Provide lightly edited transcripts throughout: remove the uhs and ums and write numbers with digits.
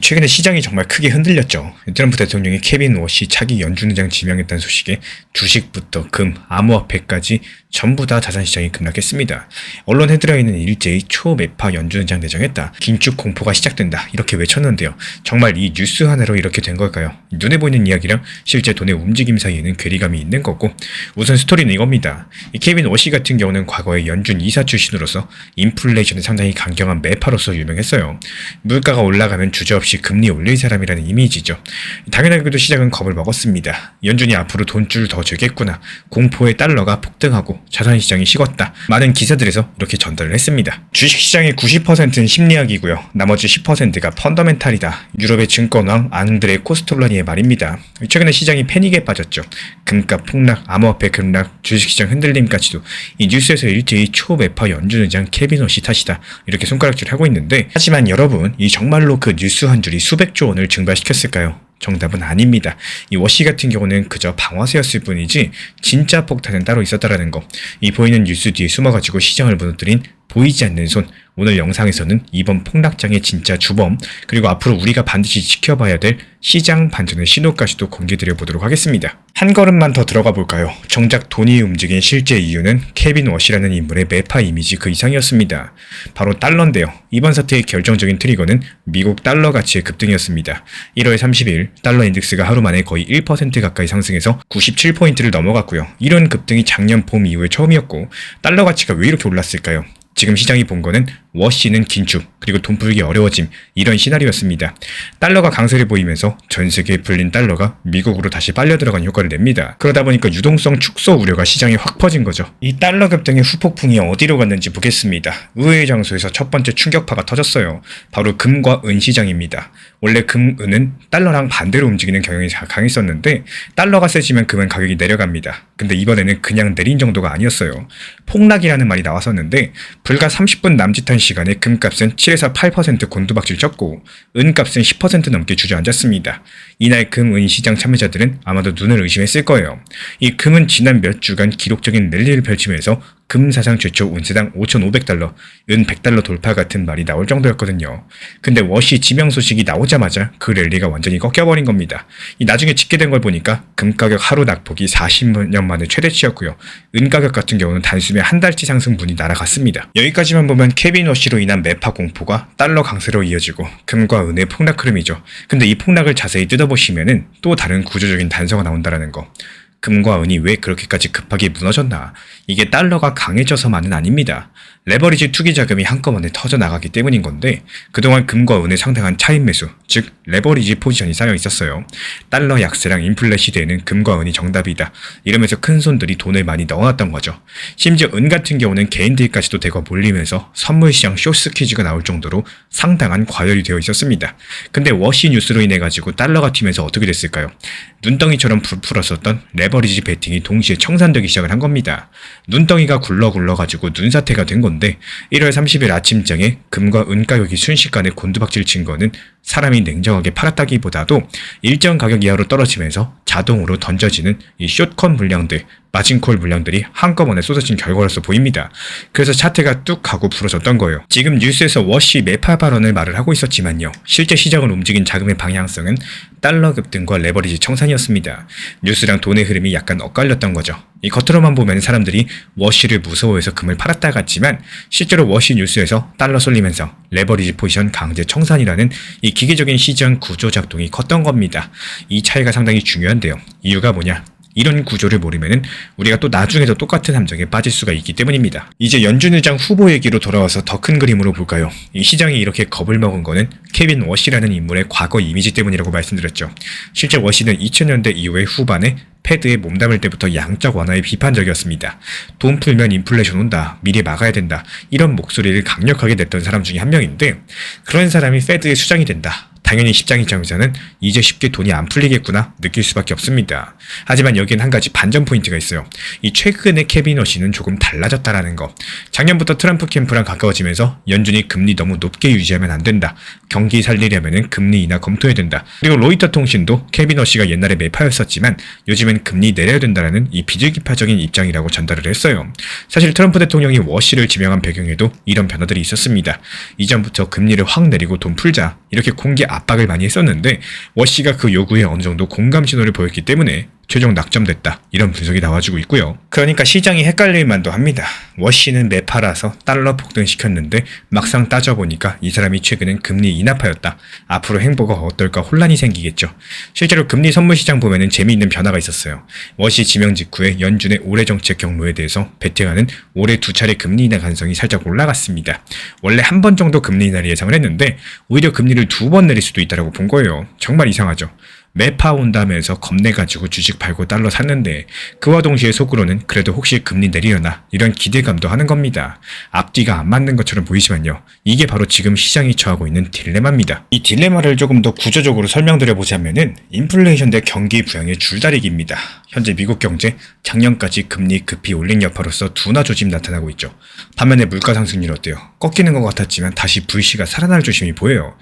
최근에 시장이 정말 크게 흔들렸죠. 트럼프 대통령이 케빈 워시 차기 연준의장 지명했다는 소식에 주식부터 금, 암호화폐까지 전부 다 자산시장이 급락했습니다. 언론 헤드라인은 일제히 초매파 연준의장 내정했다. 긴축 공포가 시작된다. 이렇게 외쳤는데요. 정말 이 뉴스 하나로 이렇게 된 걸까요? 눈에 보이는 이야기랑 실제 돈의 움직임 사이에는 괴리감이 있는 거고, 우선 스토리는 이겁니다. 이 케빈 워시 같은 경우는 과거에 연준 이사 출신으로서 인플레이션에 상당히 강경한 매파로서 유명했어요. 물가가 올라가면 주저없이 금리 올릴 사람이라는 이미지죠. 당연하게도 시장은 겁을 먹었습니다. 연준이 앞으로 돈줄 더 쥐겠구나. 공포의 달러가 폭등하고 자산시장이 식었다. 많은 기사들에서 이렇게 전달을 했습니다. 주식시장의 90%는 심리학이고요. 나머지 10%가 펀더멘탈이다. 유럽의 증권왕 앙드레 코스톨라니의 말입니다. 최근에 시장이 패닉에 빠졌죠. 금값 폭락, 암호화폐 급락, 주식시장 흔들림까지도 이 뉴스에서 일제히 초매파 연준의장 케빈 워시 탓이다. 이렇게 손가락질을 하고 있는데, 하지만 여러분, 이 정말로 그 뉴스 한 줄이 수백조 원을 증발시켰을까요? 정답은 아닙니다. 이 워시 같은 경우는 그저 방아쇠였을 뿐이지 진짜 폭탄은 따로 있었다라는 거. 이 보이는 뉴스 뒤에 숨어가지고 시장을 무너뜨린 보이지 않는 손. 오늘 영상에서는 이번 폭락장의 진짜 주범, 그리고 앞으로 우리가 반드시 지켜봐야 될 시장 반전의 신호까지도 공개드려 보도록 하겠습니다. 한 걸음만 더 들어가 볼까요? 정작 돈이 움직인 실제 이유는 케빈 워시라는 인물의 매파 이미지 그 이상이었습니다. 바로 달러인데요. 이번 사태의 결정적인 트리거는 미국 달러 가치의 급등이었습니다. 1월 30일 달러 인덱스가 하루 만에 거의 1% 가까이 상승해서 97포인트를 넘어갔고요. 이런 급등이 작년 봄 이후에 처음이었고, 달러 가치가 왜 이렇게 올랐을까요? 지금 시장이 본 거는 워시는 긴축, 그리고 돈 풀기 어려워짐, 이런 시나리오였습니다. 달러가 강세를 보이면서 전 세계에 풀린 달러가 미국으로 다시 빨려 들어간 효과를 냅니다. 그러다 보니까 유동성 축소 우려가 시장에 확 퍼진 거죠. 이 달러 급등의 후폭풍이 어디로 갔는지 보겠습니다. 의외의 장소에서 첫 번째 충격파가 터졌어요. 바로 금과 은 시장입니다. 원래 금, 은은 달러랑 반대로 움직이는 경향이 강했었는데, 달러가 세지면 금은 가격이 내려갑니다. 근데 이번에는 그냥 내린 정도가 아니었어요. 폭락이라는 말이 나왔었는데, 불과 30분 남짓한 시간에 금값은 7에서 8% 곤두박질 쳤고, 은값은 10% 넘게 주저앉았습니다. 이날 금, 은 시장 참여자들은 아마도 눈을 의심했을 거예요. 이 금은 지난 몇 주간 기록적인 랠리를 펼치면서 금 사상 최초 운세당 5,500달러, 은 100달러 돌파 같은 말이 나올 정도였거든요. 근데 워시 지명 소식이 나오자마자 그 랠리가 완전히 꺾여버린 겁니다. 이 나중에 집계된 걸 보니까 금 가격 하루 낙폭이 40년 만에 최대치였고요. 은 가격 같은 경우는 단숨에 한 달치 상승분이 날아갔습니다. 여기까지만 보면 케빈 워시로 인한 매파 공포가 달러 강세로 이어지고 금과 은의 폭락 흐름이죠. 근데 이 폭락을 자세히 뜯어보시면은 또 다른 구조적인 단서가 나온다는 거. 금과 은이 왜 그렇게까지 급하게 무너졌나? 이게 달러가 강해져서만은 아닙니다. 레버리지 투기 자금이 한꺼번에 터져나가기 때문인 건데, 그동안 금과 은의 상당한 차익 매수, 즉 레버리지 포지션이 쌓여 있었어요. 달러 약세랑 인플레 시대에는 금과 은이 정답이다. 이러면서 큰 손들이 돈을 많이 넣어놨던 거죠. 심지어 은 같은 경우는 개인들까지도 대거 몰리면서 선물시장 쇼스퀴즈가 나올 정도로 상당한 과열이 되어 있었습니다. 근데 워시 뉴스로 인해 가지고 달러가 튀면서 어떻게 됐을까요? 눈덩이처럼 부풀었었던 레버리지 베팅이 동시에 청산되기 시작을 한 겁니다. 눈덩이가 굴러가지고 눈사태가 된 건데, 1월 30일 아침장에 금과 은 가격이 순식간에 곤두박질 친 거는 사람이 냉정하게 팔았다기보다도 일정 가격 이하로 떨어지면서 자동으로 던져지는 이 숏컨 물량들, 마진콜 물량들이 한꺼번에 쏟아진 결과로서 보입니다. 그래서 차트가 뚝 하고 부러졌던 거예요. 지금 뉴스에서 워시 매파 발언을 말을 하고 있었지만요. 실제 시장을 움직인 자금의 방향성은 달러 급등과 레버리지 청산이었습니다. 뉴스랑 돈의 흐름이 약간 엇갈렸던 거죠. 이 겉으로만 보면 사람들이 워시를 무서워해서 금을 팔았다 같지만, 실제로 워시 뉴스에서 달러 쏠리면서 레버리지 포지션 강제 청산이라는 이 기계적인 시장 구조 작동이 컸던 겁니다. 이 차이가 상당히 중요한데요. 이유가 뭐냐? 이런 구조를 모르면은 우리가 또 나중에도 똑같은 함정에 빠질 수가 있기 때문입니다. 이제 연준의장 후보 얘기로 돌아와서 더 큰 그림으로 볼까요? 이 시장이 이렇게 겁을 먹은 거는 케빈 워시라는 인물의 과거 이미지 때문이라고 말씀드렸죠. 실제 워시는 2000년대 이후의 후반에 패드에 몸담을 때부터 양적 완화에 비판적이었습니다. 돈 풀면 인플레이션 온다, 미리 막아야 된다, 이런 목소리를 강력하게 냈던 사람 중에 한 명인데, 그런 사람이 패드의 수장이 된다. 당연히 시장 입장에서는 이제 쉽게 돈이 안 풀리겠구나 느낄 수밖에 없습니다. 하지만 여기엔 한 가지 반전 포인트가 있어요. 이 최근의 케빈 워시는 조금 달라졌다라는 거. 작년부터 트럼프 캠프랑 가까워지면서 연준이 금리 너무 높게 유지하면 안 된다. 경기 살리려면 금리 인하 검토해야 된다. 그리고 로이터 통신도 케빈 워시가 옛날에 매파였었지만 요즘엔 금리 내려야 된다라는 이 비둘기파적인 입장이라고 전달을 했어요. 사실 트럼프 대통령이 워시를 지명한 배경에도 이런 변화들이 있었습니다. 이전부터 금리를 확 내리고 돈 풀자, 이렇게 공개 압박을 많이 했었는데 워시가 그 요구에 어느 정도 공감 신호를 보였기 때문에 최종 낙점됐다, 이런 분석이 나와주고 있고요. 그러니까 시장이 헷갈릴 만도 합니다. 워시는 매파라서 달러 폭등시켰는데 막상 따져보니까 이 사람이 최근엔 금리 인하파였다. 앞으로 행보가 어떨까 혼란이 생기겠죠. 실제로 금리 선물 시장 보면은 재미있는 변화가 있었어요. 워시 지명 직후에 연준의 올해 정책 경로에 대해서 베팅하는 올해 2차례 금리 인하 가능성이 살짝 올라갔습니다. 원래 한 번 정도 금리 인하를 예상을 했는데 오히려 금리를 2번 내릴 수도 있다고 본 거예요. 정말 이상하죠. 매파 온다면서 겁내가지고 주식 팔고 달러 샀는데 그와 동시에 속으로는 그래도 혹시 금리 내리려나 이런 기대감도 하는 겁니다. 앞뒤가 안 맞는 것처럼 보이지만요. 이게 바로 지금 시장이 처하고 있는 딜레마입니다. 이 딜레마를 조금 더 구조적으로 설명드려보자면은 인플레이션 대 경기 부양의 줄다리기입니다. 현재 미국 경제 작년까지 금리 급히 올린 여파로서 둔화 조짐 나타나고 있죠. 반면에 물가 상승률 어때요? 꺾이는 것 같았지만 다시 V씨가 살아날 조짐이 보여요.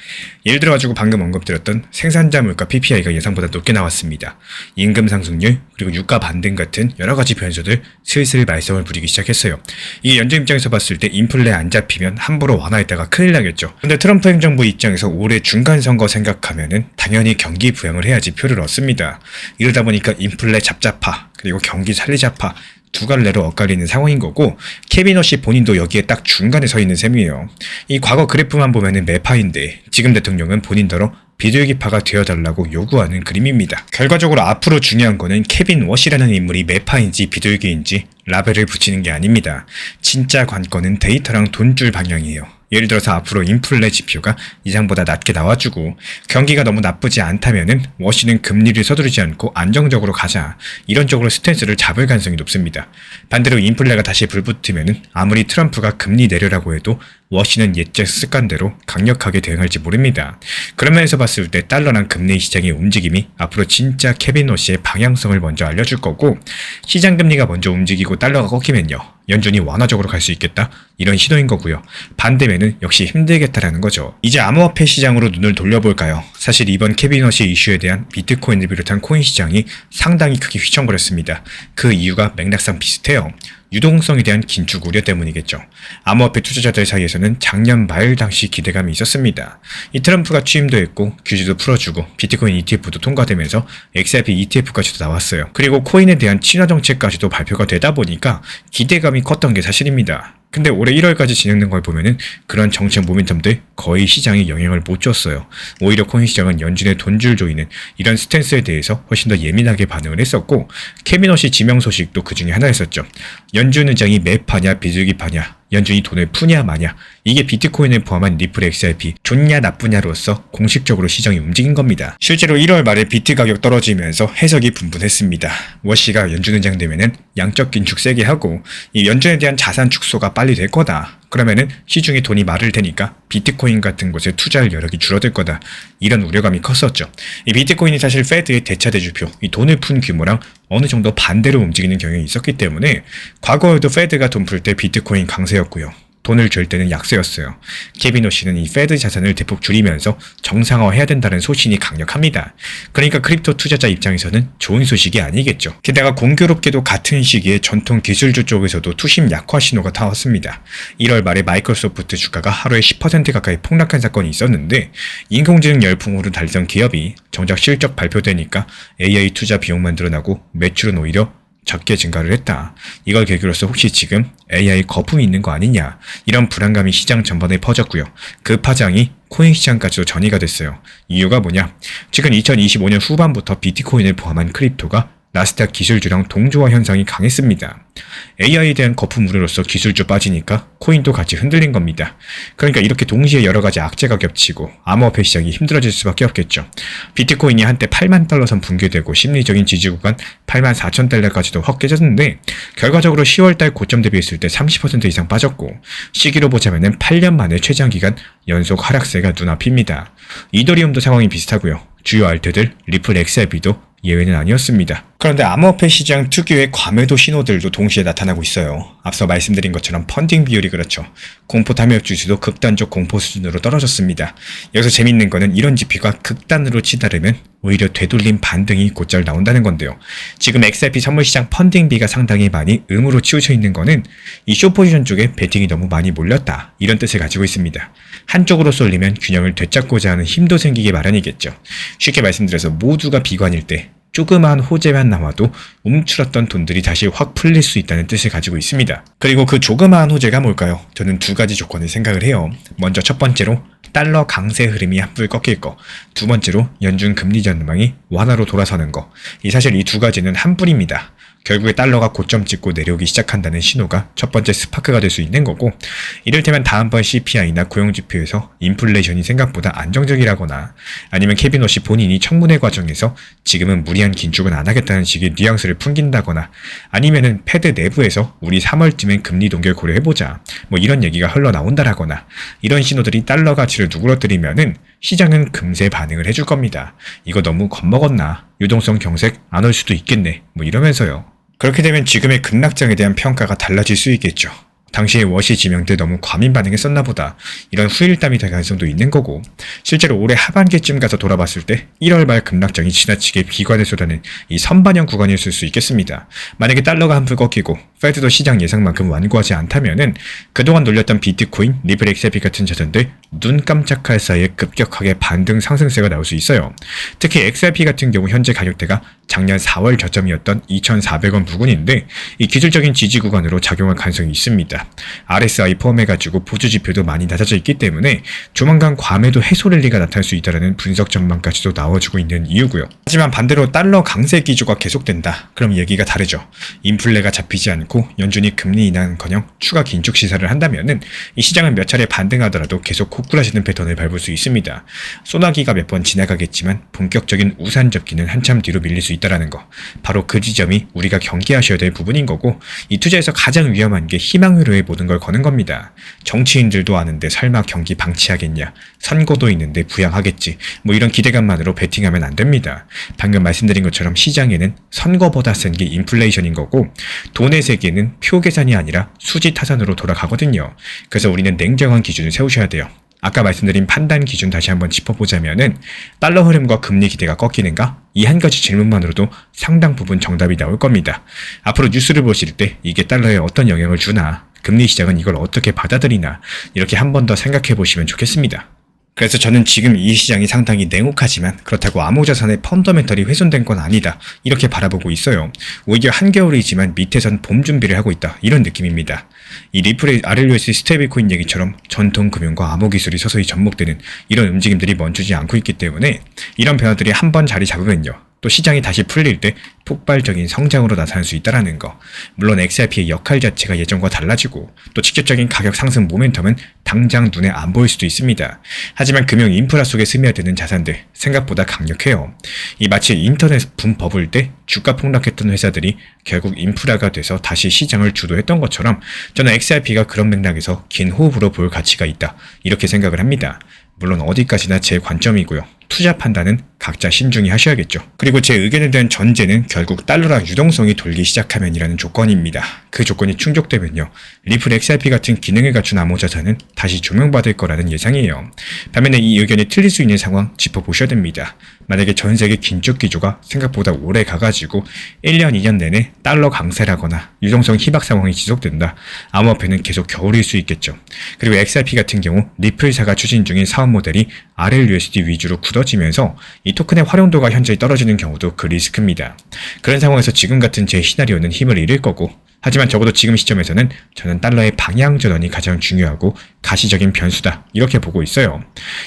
예를 들어가지고 방금 언급드렸던 생산자 물가 PPI가 예상보다 높게 나왔습니다. 임금 상승률 그리고 유가 반등 같은 여러 가지 변수들 슬슬 말썽을 부리기 시작했어요. 이게 연준 입장에서 봤을 때 인플레 안 잡히면 함부로 완화했다가 큰일 나겠죠. 근데 트럼프 행정부 입장에서 올해 중간 선거 생각하면은 당연히 경기 부양을 해야지 표를 얻습니다. 이러다 보니까 인플레 잡자파 그리고 경기 살리자파 두 갈래로 엇갈리는 상황인 거고, 케빈 워시 본인도 여기에 딱 중간에 서 있는 셈이에요. 이 과거 그래프만 보면은 매파인데 지금 대통령은 본인더러 비둘기파가 되어달라고 요구하는 그림입니다. 결과적으로 앞으로 중요한 거는 케빈 워시라는 인물이 매파인지 비둘기인지 라벨을 붙이는 게 아닙니다. 진짜 관건은 데이터랑 돈줄 방향이에요. 예를 들어서 앞으로 인플레 지표가 예상보다 낮게 나와주고 경기가 너무 나쁘지 않다면은 워시는 금리를 서두르지 않고 안정적으로 가자, 이런 쪽으로 스탠스를 잡을 가능성이 높습니다. 반대로 인플레가 다시 불붙으면은 아무리 트럼프가 금리 내려라고 해도 워시는 옛적 습관대로 강력하게 대응할지 모릅니다. 그런 면에서 봤을 때 달러랑 금리 시장의 움직임이 앞으로 진짜 케빈 워시의 방향성을 먼저 알려줄 거고, 시장 금리가 먼저 움직이고 달러가 꺾이면요, 연준이 완화적으로 갈 수 있겠다, 이런 시도인 거고요. 반대면은 역시 힘들겠다라는 거죠. 이제 암호화폐 시장으로 눈을 돌려볼까요? 사실 이번 케빈 워시 이슈에 대한 비트코인을 비롯한 코인 시장이 상당히 크게 휘청거렸습니다. 그 이유가 맥락상 비슷해요. 유동성에 대한 긴축 우려 때문이겠죠. 암호화폐 투자자들 사이에서는 작년 말 당시 기대감이 있었습니다. 이 트럼프가 취임도 했고 규제도 풀어주고 비트코인 ETF도 통과되면서 XRP ETF까지도 나왔어요. 그리고 코인에 대한 친화 정책까지도 발표가 되다 보니까 기대감이 컸던 게 사실입니다. 근데 올해 1월까지 진행된 걸 보면은 그런 정책 모멘텀들 거의 시장에 영향을 못 줬어요. 오히려 코인 시장은 연준의 돈줄 조이는 이런 스탠스에 대해서 훨씬 더 예민하게 반응을 했었고, 케빈 워시 지명 소식도 그 중에 하나였었죠. 연준 의장이 매파냐 비둘기파냐, 연준이 돈을 푸냐 마냐, 이게 비트코인을 포함한 리플 XRP 좋냐 나쁘냐로서 공식적으로 시장이 움직인 겁니다. 실제로 1월 말에 비트 가격 떨어지면서 해석이 분분했습니다. 워시가 연준 의장 되면은 양적 긴축 세게 하고 이 연준에 대한 자산 축소가 빨리 될 거다. 그러면은 시중에 돈이 마를 테니까 비트코인 같은 곳에 투자할 여력이 줄어들 거다, 이런 우려감이 컸었죠. 이 비트코인이 사실 페드의 대차 대주표, 이 돈을 푼 규모랑 어느 정도 반대로 움직이는 경향이 있었기 때문에 과거에도 페드가 돈 풀 때 비트코인 강세였고요. 돈을 줄 때는 약세였어요. 케빈 워시는 이 페드 자산을 대폭 줄이면서 정상화해야 된다는 소신이 강력합니다. 그러니까 크립토 투자자 입장에서는 좋은 소식이 아니겠죠. 게다가 공교롭게도 같은 시기에 전통 기술주 쪽에서도 투심 약화 신호가 나왔습니다. 1월 말에 마이크로소프트 주가가 하루에 10% 가까이 폭락한 사건이 있었는데, 인공지능 열풍으로 달리던 기업이 정작 실적 발표되니까 AI 투자 비용만 늘어나고 매출은 오히려 적게 증가를 했다. 이걸 계기로서 혹시 지금 AI 거품이 있는 거 아니냐, 이런 불안감이 시장 전반에 퍼졌고요. 그 파장이 코인 시장까지도 전이가 됐어요. 이유가 뭐냐? 최근 2025년 후반부터 비트코인을 포함한 크립토가 나스닥 기술주랑 동조화 현상이 강했습니다. AI에 대한 거품 우려로서 기술주 빠지니까 코인도 같이 흔들린 겁니다. 그러니까 이렇게 동시에 여러 가지 악재가 겹치고 암호화폐 시장이 힘들어질 수밖에 없겠죠. 비트코인이 한때 8만 달러 선 붕괴되고 심리적인 지지 구간 8만 4천 달러까지도 확 깨졌는데, 결과적으로 10월달 고점 대비했을 때 30% 이상 빠졌고, 시기로 보자면은 8년 만에 최장기간 연속 하락세가 눈앞입니다. 이더리움도 상황이 비슷하고요. 주요 알트들 리플 XRP도 예외는 아니었습니다. 그런데 암호화폐 시장 특유의 과매도 신호들도 동시에 나타나고 있어요. 앞서 말씀드린 것처럼 펀딩 비율이 그렇죠. 공포 탐욕 지수도 극단적 공포 수준으로 떨어졌습니다. 여기서 재밌는 거는 이런 지표가 극단으로 치달으면 오히려 되돌림 반등이 곧잘 나온다는 건데요. 지금 XRP 선물 시장 펀딩비가 상당히 많이 음으로 치우쳐 있는 거는 이 숏포지션 쪽에 베팅이 너무 많이 몰렸다, 이런 뜻을 가지고 있습니다. 한쪽으로 쏠리면 균형을 되찾고자 하는 힘도 생기게 마련이겠죠. 쉽게 말씀드려서 모두가 비관일 때 조그마한 호재만 나와도 움츠렀던 돈들이 다시 확 풀릴 수 있다는 뜻을 가지고 있습니다. 그리고 그 조그마한 호재가 뭘까요? 저는 두 가지 조건을 생각을 해요. 먼저 첫 번째로 달러 강세 흐름이 한풀 꺾일 거, 두 번째로 연준 금리 전망이 완화로 돌아서는 거. 사실 이 두 가지는 한뿔입니다. 결국에 달러가 고점 찍고 내려오기 시작한다는 신호가 첫 번째 스파크가 될 수 있는 거고, 이를테면 다음번 CPI나 고용지표에서 인플레이션이 생각보다 안정적이라거나 아니면 케빈 워시 본인이 청문회 과정에서 지금은 무리한 긴축은 안 하겠다는 식의 뉘앙스를 풍긴다거나 아니면은 패드 내부에서 우리 3월쯤엔 금리 동결 고려해보자 뭐 이런 얘기가 흘러나온다라거나 이런 신호들이 달러 가치를 누그러뜨리면은 시장은 금세 반응을 해줄 겁니다. 이거 너무 겁먹었나? 유동성 경색 안 올 수도 있겠네. 뭐 이러면서요. 그렇게 되면 지금의 급락장에 대한 평가가 달라질 수 있겠죠. 당시에 워시 지명 때 너무 과민 반응했었나 보다. 이런 후일담이 될 가능성도 있는 거고, 실제로 올해 하반기쯤 가서 돌아봤을 때 1월 말 급락장이 지나치게 비관을 쏟아낸 이 선반영 구간이었을 수 있겠습니다. 만약에 달러가 한풀 꺾이고 페드도 시장 예상만큼 완고하지 않다면은 그동안 놀렸던 비트코인, 리플 XRP 같은 자산들 눈 깜짝할 사이에 급격하게 반등 상승세가 나올 수 있어요. 특히 XRP 같은 경우 현재 가격대가 작년 4월 저점이었던 2,400원 부근인데 이 기술적인 지지 구간으로 작용할 가능성이 있습니다. RSI 포함해가지고 보조 지표도 많이 낮아져 있기 때문에 조만간 과매도 해소 랠리가 나타날 수 있다는 분석 전망까지도 나와주고 있는 이유고요. 하지만 반대로 달러 강세 기조가 계속된다. 그럼 얘기가 다르죠. 인플레가 잡히지 않고 연준이 금리 인하는커녕 추가 긴축 시사를 한다면은 이 시장은 몇 차례 반등하더라도 계속 코꾸라지는 패턴을 밟을 수 있습니다. 소나기가 몇 번 지나가겠지만 본격적인 우산 접기는 한참 뒤로 밀릴 수 있다는 거. 바로 그 지점이 우리가 경계하셔야 될 부분인 거고, 이 투자에서 가장 위험한 게 희망회로에 모든 걸 거는 겁니다. 정치인들도 아는데 설마 경기 방치하겠냐, 선거도 있는데 부양하겠지, 뭐 이런 기대감만으로 베팅하면 안 됩니다. 방금 말씀드린 것처럼 시장에는 선거보다 센 게 인플레이션인 거고, 돈의 세계는 표 계산이 아니라 수지 타산으로 돌아가거든요. 그래서 우리는 냉정한 기준을 세우셔야 돼요. 아까 말씀드린 판단 기준 다시 한번 짚어보자면은 달러 흐름과 금리 기대가 꺾이는가? 이 한 가지 질문만으로도 상당 부분 정답이 나올 겁니다. 앞으로 뉴스를 보실 때 이게 달러에 어떤 영향을 주나, 금리 시장은 이걸 어떻게 받아들이나 이렇게 한 번 더 생각해 보시면 좋겠습니다. 그래서 저는 지금 이 시장이 상당히 냉혹하지만 그렇다고 암호자산의 펀더멘털이 훼손된 건 아니다, 이렇게 바라보고 있어요. 오히려 한겨울이지만 밑에선 봄 준비를 하고 있다, 이런 느낌입니다. 이 리플의 RLUSD 스테이블코인 얘기처럼 전통 금융과 암호 기술이 서서히 접목되는 이런 움직임들이 멈추지 않고 있기 때문에 이런 변화들이 한 번 자리 잡으면요, 또 시장이 다시 풀릴 때 폭발적인 성장으로 나타날 수 있다는 거. 물론 XRP의 역할 자체가 예전과 달라지고 또 직접적인 가격 상승 모멘텀은 당장 눈에 안 보일 수도 있습니다. 하지만 금융 인프라 속에 스며드는 자산들 생각보다 강력해요. 이 마치 인터넷 붐 버블 때 주가 폭락했던 회사들이 결국 인프라가 돼서 다시 시장을 주도했던 것처럼 저는 XRP가 그런 맥락에서 긴 호흡으로 볼 가치가 있다, 이렇게 생각을 합니다. 물론 어디까지나 제 관점이고요. 투자 판단은 각자 신중히 하셔야겠죠. 그리고 제 의견에 대한 전제는 결국 달러랑 유동성이 돌기 시작하면이라는 조건입니다. 그 조건이 충족되면요, 리플 XRP 같은 기능을 갖춘 암호자산은 다시 조명받을 거라는 예상이에요. 반면에 이 의견이 틀릴 수 있는 상황 짚어보셔야 됩니다. 만약에 전 세계 긴축 기조가 생각보다 오래 가가지고 1년, 2년 내내 달러 강세라거나 유동성 희박 상황이 지속된다, 암호화폐는 계속 겨울일 수 있겠죠. 그리고 XRP 같은 경우 리플사가 추진 중인 사업 모델이 RLUSD 위주로 굳어지면서 이 토큰의 활용도가 현저히 떨어지는 경우도 그 리스크입니다. 그런 상황에서 지금 같은 제 시나리오는 힘을 잃을 거고, 하지만 적어도 지금 시점에서는 저는 달러의 방향 전환이 가장 중요하고 가시적인 변수다, 이렇게 보고 있어요.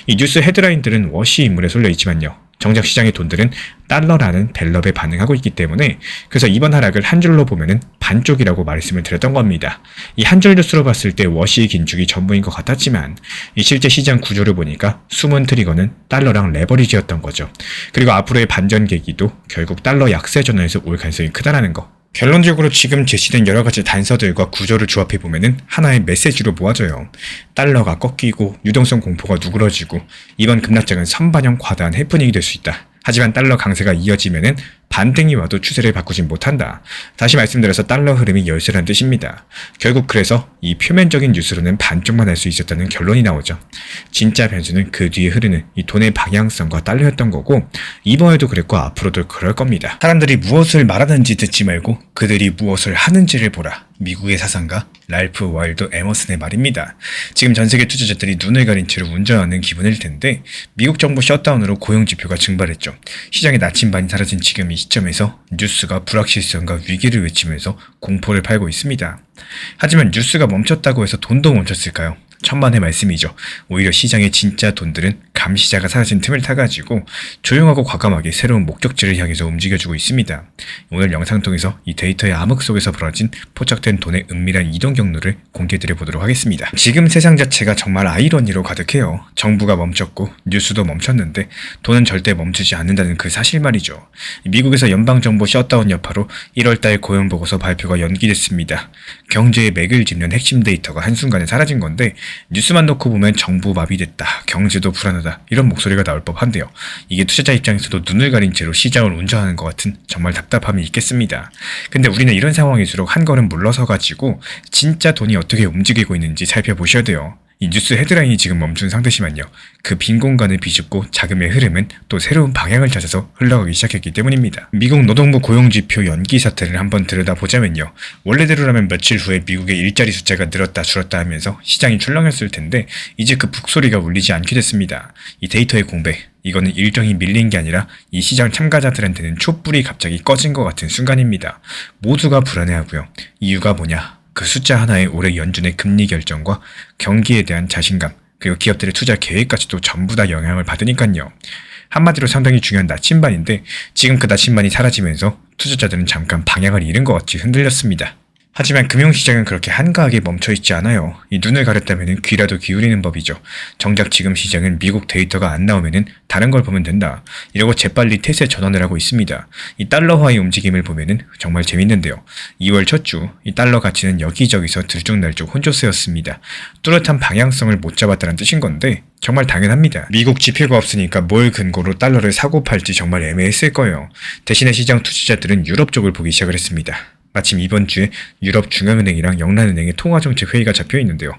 이 뉴스 헤드라인들은 워시 인물에 쏠려 있지만요, 정작 시장의 돈들은 달러라는 밸럽에 반응하고 있기 때문에, 그래서 이번 하락을 한 줄로 보면은 반쪽이라고 말씀을 드렸던 겁니다. 이 한 줄 뉴스로 봤을 때 워시 긴축이 전부인 것 같았지만 이 실제 시장 구조를 보니까 숨은 트리거는 달러랑 레버리지였던 거죠. 그리고 앞으로의 반전 계기도 결국 달러 약세 전환에서 올 가능성이 크다라는 거. 결론적으로 지금 제시된 여러가지 단서들과 구조를 조합해보면 하나의 메시지로 모아져요. 달러가 꺾이고 유동성 공포가 누그러지고 이번 급락장은 선반영 과다한 해프닝이 될 수 있다. 하지만 달러 강세가 이어지면은 반등이 와도 추세를 바꾸진 못한다. 다시 말씀드려서 달러 흐름이 열세란 뜻입니다. 결국 그래서 이 표면적인 뉴스로는 반쪽만 알 수 있었다는 결론이 나오죠. 진짜 변수는 그 뒤에 흐르는 이 돈의 방향성과 달러였던 거고 이번에도 그랬고 앞으로도 그럴 겁니다. 사람들이 무엇을 말하는지 듣지 말고 그들이 무엇을 하는지를 보라. 미국의 사상가 랄프 와일드 에머슨의 말입니다. 지금 전 세계 투자자들이 눈을 가린 채로 운전하는 기분일 텐데 미국 정부 셧다운으로 고용지표가 증발했죠. 시장의 나침반이 사라진 지금 이 시점에서 뉴스가 불확실성과 위기를 외치면서 공포를 팔고 있습니다. 하지만 뉴스가 멈췄다고 해서 돈도 멈췄을까요? 천만의 말씀이죠. 오히려 시장의 진짜 돈들은 감시자가 사라진 틈을 타가지고 조용하고 과감하게 새로운 목적지를 향해서 움직여주고 있습니다. 오늘 영상 통해서 이 데이터의 암흑 속에서 벌어진 포착된 돈의 은밀한 이동 경로를 공개드려 보도록 하겠습니다. 지금 세상 자체가 정말 아이러니로 가득해요. 정부가 멈췄고 뉴스도 멈췄는데 돈은 절대 멈추지 않는다는 그 사실 말이죠. 미국에서 연방정부 셧다운 여파로 1월달 고용보고서 발표가 연기됐습니다. 경제에 맥을 짚는 핵심 데이터가 한순간에 사라진 건데 뉴스만 놓고 보면 정부 마비됐다, 경제도 불안하다 이런 목소리가 나올 법한데요. 이게 투자자 입장에서도 눈을 가린 채로 시장을 운전하는 것 같은 정말 답답함이 있겠습니다. 근데 우리는 이런 상황일수록 한 걸음 물러서 가지고 진짜 돈이 어떻게 움직이고 있는지 살펴보셔야 돼요. 이 뉴스 헤드라인이 지금 멈춘 상태지만요. 그 빈 공간을 비집고 자금의 흐름은 또 새로운 방향을 찾아서 흘러가기 시작했기 때문입니다. 미국 노동부 고용지표 연기 사태를 한번 들여다보자면요. 원래대로라면 며칠 후에 미국의 일자리 숫자가 늘었다 줄었다 하면서 시장이 출렁였을 텐데 이제 그 북소리가 울리지 않게 됐습니다. 이 데이터의 공백, 이거는 일정이 밀린 게 아니라 이 시장 참가자들한테는 촛불이 갑자기 꺼진 것 같은 순간입니다. 모두가 불안해하고요. 이유가 뭐냐? 그 숫자 하나에 올해 연준의 금리 결정과 경기에 대한 자신감, 그리고 기업들의 투자 계획까지도 전부 다 영향을 받으니까요. 한마디로 상당히 중요한 나침반인데 지금 그 나침반이 사라지면서 투자자들은 잠깐 방향을 잃은 것 같이 흔들렸습니다. 하지만 금융시장은 그렇게 한가하게 멈춰있지 않아요. 이 눈을 가렸다면 귀라도 기울이는 법이죠. 정작 지금 시장은 미국 데이터가 안 나오면 다른 걸 보면 된다. 이러고 재빨리 태세 전환을 하고 있습니다. 이 달러화의 움직임을 보면 정말 재밌는데요. 2월 첫 주 이 달러 가치는 여기저기서 들쭉날쭉 혼조세였습니다. 뚜렷한 방향성을 못 잡았다는 뜻인 건데 정말 당연합니다. 미국 지표가 없으니까 뭘 근거로 달러를 사고 팔지 정말 애매했을 거예요. 대신에 시장 투자자들은 유럽 쪽을 보기 시작을 했습니다. 마침 이번 주에 유럽 중앙은행이랑 영란은행의 통화정책 회의가 잡혀 있는데요.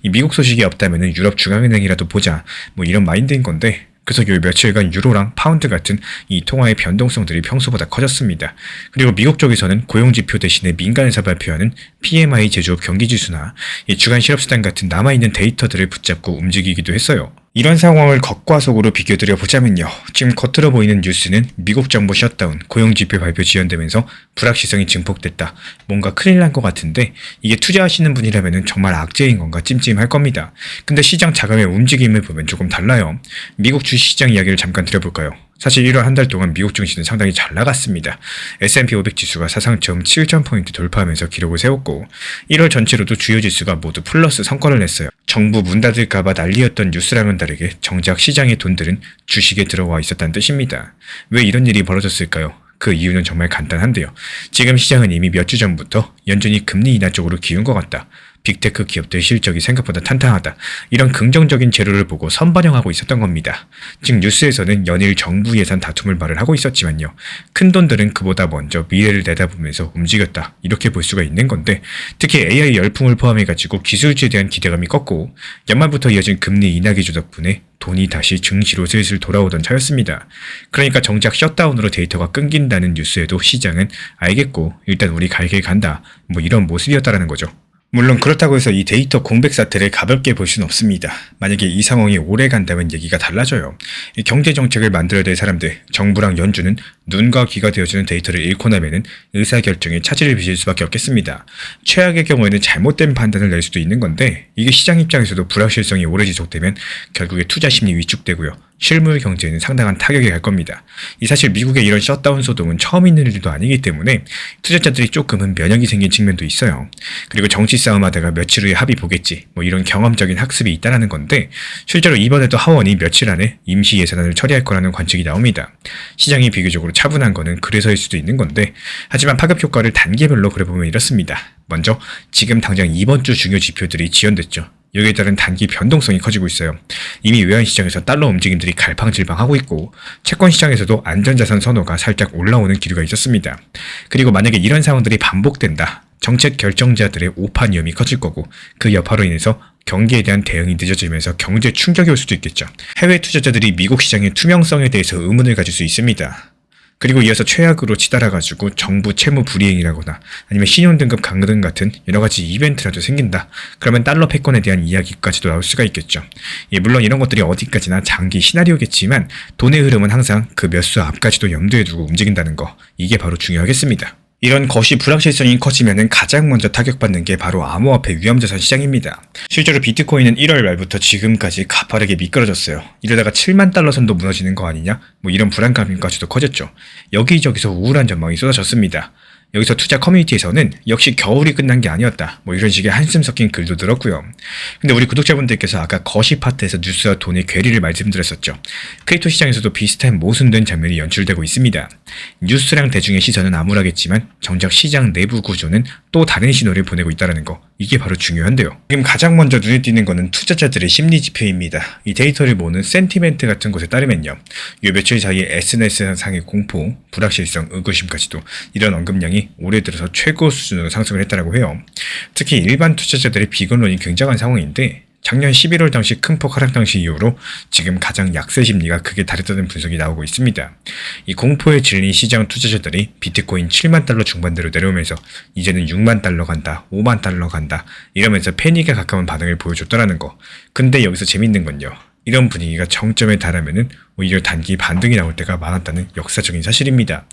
이 미국 소식이 없다면 유럽 중앙은행이라도 보자 뭐 이런 마인드인 건데 그래서 요 며칠간 유로랑 파운드 같은 이 통화의 변동성들이 평소보다 커졌습니다. 그리고 미국 쪽에서는 고용지표 대신에 민간에서 발표하는 PMI 제조업 경기지수나 이 주간 실업수당 같은 남아있는 데이터들을 붙잡고 움직이기도 했어요. 이런 상황을 겉과 속으로 비교드려 보자면요. 지금 겉으로 보이는 뉴스는 미국 정부 셧다운, 고용지표 발표 지연되면서 불확실성이 증폭됐다. 뭔가 큰일 난 것 같은데 이게 투자하시는 분이라면 정말 악재인 건가 찜찜할 겁니다. 근데 시장 자금의 움직임을 보면 조금 달라요. 미국 주식시장 이야기를 잠깐 드려볼까요? 사실 1월 한 달 동안 미국 증시는 상당히 잘 나갔습니다. S&P 500 지수가 사상 처음 7,000포인트 돌파하면서 기록을 세웠고 1월 전체로도 주요 지수가 모두 플러스 성과를 냈어요. 정부 문 닫을까봐 난리였던 뉴스랑은 다르게 정작 시장의 돈들은 주식에 들어와 있었다는 뜻입니다. 왜 이런 일이 벌어졌을까요? 그 이유는 정말 간단한데요. 지금 시장은 이미 몇 주 전부터 연준이 금리 인하 쪽으로 기운 것 같다. 빅테크 기업들 실적이 생각보다 탄탄하다. 이런 긍정적인 재료를 보고 선반영하고 있었던 겁니다. 즉 뉴스에서는 연일 정부 예산 다툼을 말을 하고 있었지만요. 큰돈들은 그보다 먼저 미래를 내다보면서 움직였다. 이렇게 볼 수가 있는 건데 특히 AI 열풍을 포함해가지고 기술주에 대한 기대감이 꺾고 연말부터 이어진 금리 인하 기조 덕분에 돈이 다시 증시로 슬슬 돌아오던 차였습니다. 그러니까 정작 셧다운으로 데이터가 끊긴다는 뉴스에도 시장은 알겠고 일단 우리 갈 길 간다. 뭐 이런 모습이었다라는 거죠. 물론 그렇다고 해서 이 데이터 공백 사태를 가볍게 볼 수는 없습니다. 만약에 이 상황이 오래 간다면 얘기가 달라져요. 이 경제정책을 만들어야 될 사람들, 정부랑 연준은 눈과 귀가 되어주는 데이터를 잃고 나면은 의사결정에 차질을 빚을 수밖에 없겠습니다. 최악의 경우에는 잘못된 판단을 낼 수도 있는 건데 이게 시장 입장에서도 불확실성이 오래 지속되면 결국에 투자 심리 위축되고요. 실물 경제에는 상당한 타격이 갈 겁니다. 이 사실 미국의 이런 셧다운 소동은 처음 있는 일도 아니기 때문에 투자자들이 조금은 면역이 생긴 측면도 있어요. 그리고 정치 싸움하다가 며칠 후에 합의 보겠지 뭐 이런 경험적인 학습이 있다라는 건데 실제로 이번에도 하원이 며칠 안에 임시 예산안을 처리할 거라는 관측이 나옵니다. 시장이 비교적으로 차분한 거는 그래서일 수도 있는 건데 하지만 파급 효과를 단계별로 그려보면 이렇습니다. 먼저 지금 당장 이번 주 중요 지표들이 지연됐죠. 여기에 따른 단기 변동성이 커지고 있어요. 이미 외환시장에서 달러 움직임들이 갈팡질팡하고 있고 채권시장에서도 안전자산 선호가 살짝 올라오는 기류가 있었습니다. 그리고 만약에 이런 상황들이 반복된다. 정책 결정자들의 오판 위험이 커질 거고 그 여파로 인해서 경기에 대한 대응이 늦어지면서 경제 충격이 올 수도 있겠죠. 해외 투자자들이 미국 시장의 투명성에 대해서 의문을 가질 수 있습니다. 그리고 이어서 최악으로 치달아가지고 정부 채무 불이행이라거나 아니면 신용등급 강등 같은 여러가지 이벤트라도 생긴다. 그러면 달러 패권에 대한 이야기까지도 나올 수가 있겠죠. 물론 이런 것들이 어디까지나 장기 시나리오겠지만 돈의 흐름은 항상 그 몇 수 앞까지도 염두에 두고 움직인다는 거, 이게 바로 중요하겠습니다. 이런 거시 불확실성이 커지면 가장 먼저 타격받는 게 바로 암호화폐 위험자산 시장입니다. 실제로 비트코인은 1월 말부터 지금까지 가파르게 미끄러졌어요. 이러다가 7만 달러 선도 무너지는 거 아니냐? 이런 불안감까지도 커졌죠. 여기저기서 우울한 전망이 쏟아졌습니다. 여기서 투자 커뮤니티에서는 역시 겨울이 끝난 게 아니었다. 이런 식의 한숨 섞인 글도 들었고요. 근데 우리 구독자분들께서 아까 거시 파트에서 뉴스와 돈의 괴리를 말씀드렸었죠. 크립토 시장에서도 비슷한 모순된 장면이 연출되고 있습니다. 뉴스랑 대중의 시선은 암울하겠지만 정작 시장 내부 구조는 또 다른 신호를 보내고 있다는 거, 이게 바로 중요한데요. 지금 가장 먼저 눈에 띄는 거는 투자자들의 심리 지표입니다. 이 데이터를 모으는 센티멘트 같은 곳에 따르면요, 요 며칠 사이에 SNS상의 공포, 불확실성, 의구심까지도 이런 언급량이 올해 들어서 최고 수준으로 상승을 했다고 해요. 특히 일반 투자자들의 비관론이 굉장한 상황인데 작년 11월 당시 큰 폭 하락 당시 이후로 지금 가장 약세 심리가 크게 다르다는 분석이 나오고 있습니다. 이 공포에 질린 시장 투자자들이 비트코인 7만 달러 중반대로 내려오면서 이제는 6만 달러 간다, 5만 달러 간다 이러면서 패닉에 가까운 반응을 보여줬다는 거. 근데 여기서 재밌는 건요, 이런 분위기가 정점에 달하면은 오히려 단기 반등이 나올 때가 많았다는 역사적인 사실입니다.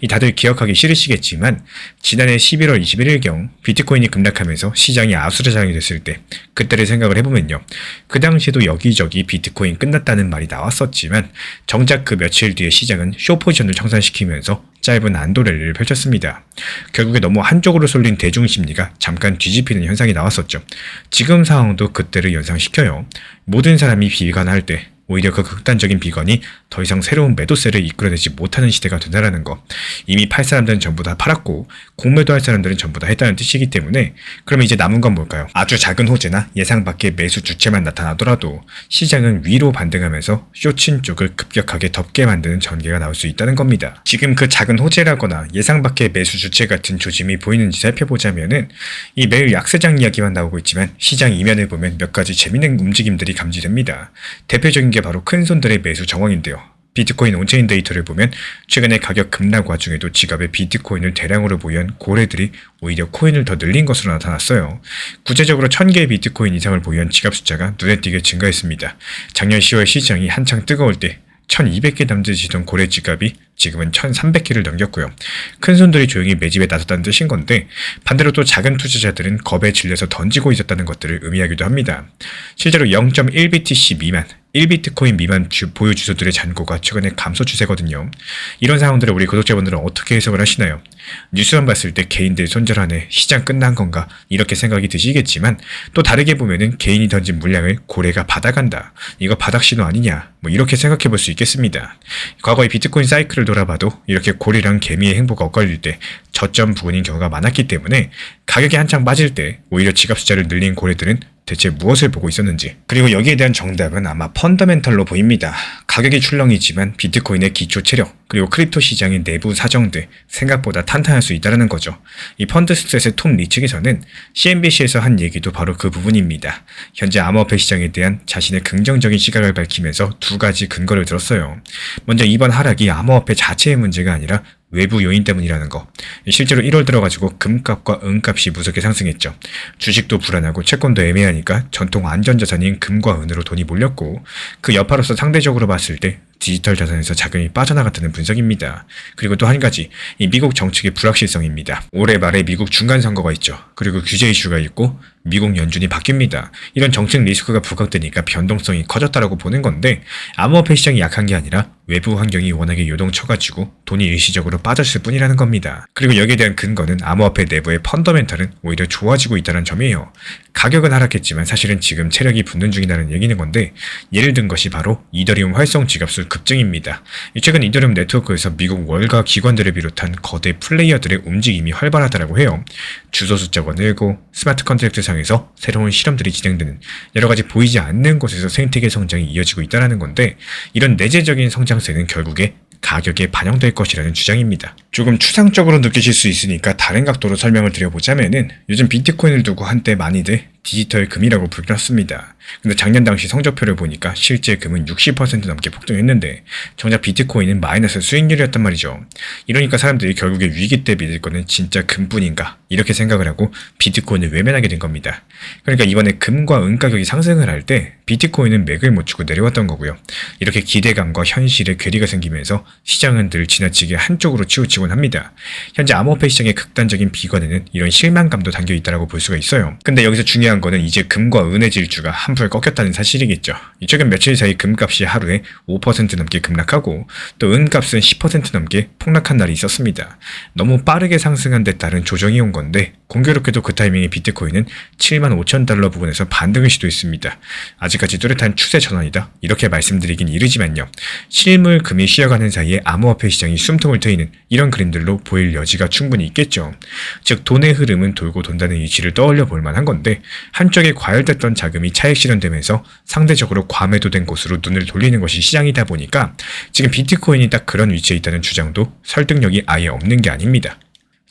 다들 기억하기 싫으시겠지만 지난해 11월 21일경 비트코인이 급락하면서 시장이 아수라장이 됐을 때 그때를 생각을 해보면요, 그 당시에도 여기저기 비트코인 끝났다는 말이 나왔었지만 정작 그 며칠 뒤에 시장은 숏포지션을 청산시키면서 짧은 안도 랠리를 펼쳤습니다. 결국에 너무 한쪽으로 쏠린 대중심리가 잠깐 뒤집히는 현상이 나왔었죠. 지금 상황도 그때를 연상시켜요. 모든 사람이 비관할 때 오히려 그 극단적인 비관이 더 이상 새로운 매도세를 이끌어내지 못하는 시대가 된다는 거. 이미 팔 사람들은 전부 다 팔았고 공매도할 사람들은 전부 다 했다는 뜻이기 때문에 그러면 이제 남은 건 뭘까요? 아주 작은 호재나 예상 밖의 매수 주체만 나타나더라도 시장은 위로 반등하면서 쇼친 쪽을 급격하게 덮게 만드는 전개가 나올 수 있다는 겁니다. 지금 그 작은 호재라거나 예상 밖의 매수 주체 같은 조짐이 보이는지 살펴보자면은 이 매일 약세장 이야기만 나오고 있지만 시장 이면을 보면 몇 가지 재밌는 움직임들이 감지됩니다. 대표적인 게 바로 큰 손들의 매수 정황인데요. 비트코인 온체인 데이터를 보면 최근에 가격 급락 와중에도 지갑에 비트코인을 대량으로 보유한 고래들이 오히려 코인을 더 늘린 것으로 나타났어요. 구체적으로 1000개의 비트코인 이상을 보유한 지갑 숫자가 눈에 띄게 증가했습니다. 작년 10월 시장이 한창 뜨거울 때 1200개 남짓이던 고래 지갑이 지금은 1300개를 넘겼고요. 큰 손들이 조용히 매집에 나섰다는 뜻인 건데 반대로 또 작은 투자자들은 겁에 질려서 던지고 있었다는 것들을 의미하기도 합니다. 실제로 0.1BTC 미만 1비트코인 미만 보유 주소들의 잔고가 최근에 감소 추세거든요. 이런 상황들을 우리 구독자분들은 어떻게 해석을 하시나요? 뉴스만 봤을 때 개인들 손절하네, 시장 끝난 건가 이렇게 생각이 드시겠지만 또 다르게 보면은 개인이 던진 물량을 고래가 받아간다, 이거 바닥 신호 아니냐, 이렇게 생각해 볼 수 있겠습니다. 과거의 비트코인 사이클을 돌아봐도 이렇게 고래랑 개미의 행보가 엇갈릴 때 저점 부근인 경우가 많았기 때문에 가격이 한창 빠질 때 오히려 지갑 숫자를 늘린 고래들은 대체 무엇을 보고 있었는지, 그리고 여기에 대한 정답은 아마 펀더멘털로 보입니다. 가격이 출렁이지만 비트코인의 기초 체력, 그리고 크립토 시장의 내부 사정들 생각보다 탄탄할 수 있다는 거죠. 이 펀드 스트레스의 톰 리측에서는 CNBC에서 한 얘기도 바로 그 부분입니다. 현재 암호화폐 시장에 대한 자신의 긍정적인 시각을 밝히면서 두 가지 근거를 들었어요. 먼저 이번 하락이 암호화폐 자체의 문제가 아니라 외부 요인 때문이라는 거. 실제로 1월 들어가지고 금값과 은값이 무섭게 상승했죠. 주식도 불안하고 채권도 애매하니까 전통 안전자산인 금과 은으로 돈이 몰렸고 그 여파로서 상대적으로 봤을 때 디지털 자산에서 자금이 빠져나갔다는 분석입니다. 그리고 또 한 가지, 이 미국 정책의 불확실성입니다. 올해 말에 미국 중간선거가 있죠. 그리고 규제 이슈가 있고 미국 연준이 바뀝니다. 이런 정책 리스크가 부각되니까 변동성이 커졌다라고 보는 건데 암호화폐 시장이 약한 게 아니라 외부 환경이 워낙에 요동쳐가지고 돈이 일시적으로 빠졌을 뿐이라는 겁니다. 그리고 여기에 대한 근거는 암호화폐 내부의 펀더멘털은 오히려 좋아지고 있다는 점이에요. 가격은 하락했지만 사실은 지금 체력이 붙는 중이라는 얘기는 건데 예를 든 것이 바로 이더리움 활성 지갑수 급증입니다. 최근 이더리움 네트워크에서 미국 월가 기관들을 비롯한 거대 플레이어들의 움직임이 활발하다고 해요. 주소 숫자가 늘고 스마트 컨트랙트 상에서 시장에서 새로운 실험들이 진행되는, 여러 가지 보이지 않는 곳에서 생태계 성장이 이어지고 있다는 건데, 이런 내재적인 성장세는 결국에 가격에 반영될 것이라는 주장입니다. 조금 추상적으로 느끼실 수 있으니까 다른 각도로 설명을 드려보자면은, 요즘 비트코인을 두고 한때 많이들 디지털 금이라고 불렀습니다. 근데 작년 당시 성적표를 보니까 실제 금은 60% 넘게 폭등했는데 정작 비트코인은 마이너스 수익률이었단 말이죠. 이러니까 사람들이 결국에 위기 때 믿을 거는 진짜 금뿐인가 이렇게 생각을 하고 비트코인을 외면하게 된 겁니다. 그러니까 이번에 금과 은 가격이 상승을 할 때 비트코인은 맥을 못 추고 내려왔던 거고요. 이렇게 기대감과 현실에 괴리가 생기면서 시장은 늘 지나치게 한쪽으로 치우치곤 합니다. 현재 암호화폐 시장의 극단적인 비관에는 이런 실망감도 담겨 있다고 볼 수가 있어요. 근데 여기서 중요한 거는 이제 금과 은의 질주가 한풀 꺾였다는 사실이겠죠. 최근 며칠 사이 금값이 하루에 5% 넘게 급락하고 또 은값은 10% 넘게 폭락한 날이 있었습니다. 너무 빠르게 상승한 데 따른 조정이 온 건데 공교롭게도 그 타이밍에 비트코인은 75,000달러 부근에서 반등을 시도했습니다. 아직까지 뚜렷한 추세 전환이다 이렇게 말씀드리긴 이르지만요. 실물 금이 쉬어가는 사이에 암호화폐 시장이 숨통을 트이는 이런 그림들로 보일 여지가 충분히 있겠죠. 즉 돈의 흐름은 돌고 돈다는 이치를 떠올려 볼 만한 건데 한쪽에 과열됐던 자금이 차익 실현되면서 상대적으로 과매도된 곳으로 눈을 돌리는 것이 시장이다 보니까 지금 비트코인이 딱 그런 위치에 있다는 주장도 설득력이 아예 없는 게 아닙니다.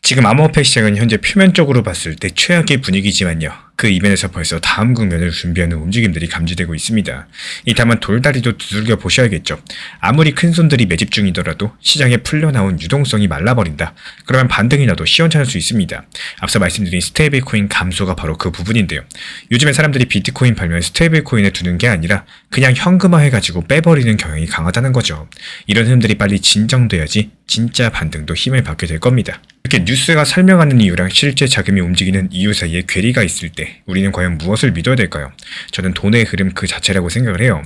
지금 암호화폐 시장은 현재 표면적으로 봤을 때 최악의 분위기지만요. 그 이면에서 벌써 다음 국면을 준비하는 움직임들이 감지되고 있습니다. 다만 돌다리도 두들겨 보셔야겠죠. 아무리 큰 손들이 매집 중이더라도 시장에 풀려나온 유동성이 말라버린다. 그러면 반등이 나도 시원찮을 수 있습니다. 앞서 말씀드린 스테이블 코인 감소가 바로 그 부분인데요. 요즘에 사람들이 비트코인 팔면 스테이블 코인에 두는 게 아니라 그냥 현금화해가지고 빼버리는 경향이 강하다는 거죠. 이런 흐름들이 빨리 진정돼야지 진짜 반등도 힘을 받게 될 겁니다. 이렇게 뉴스가 설명하는 이유랑 실제 자금이 움직이는 이유 사이에 괴리가 있을 때 우리는 과연 무엇을 믿어야 될까요? 저는 돈의 흐름 그 자체라고 생각을 해요.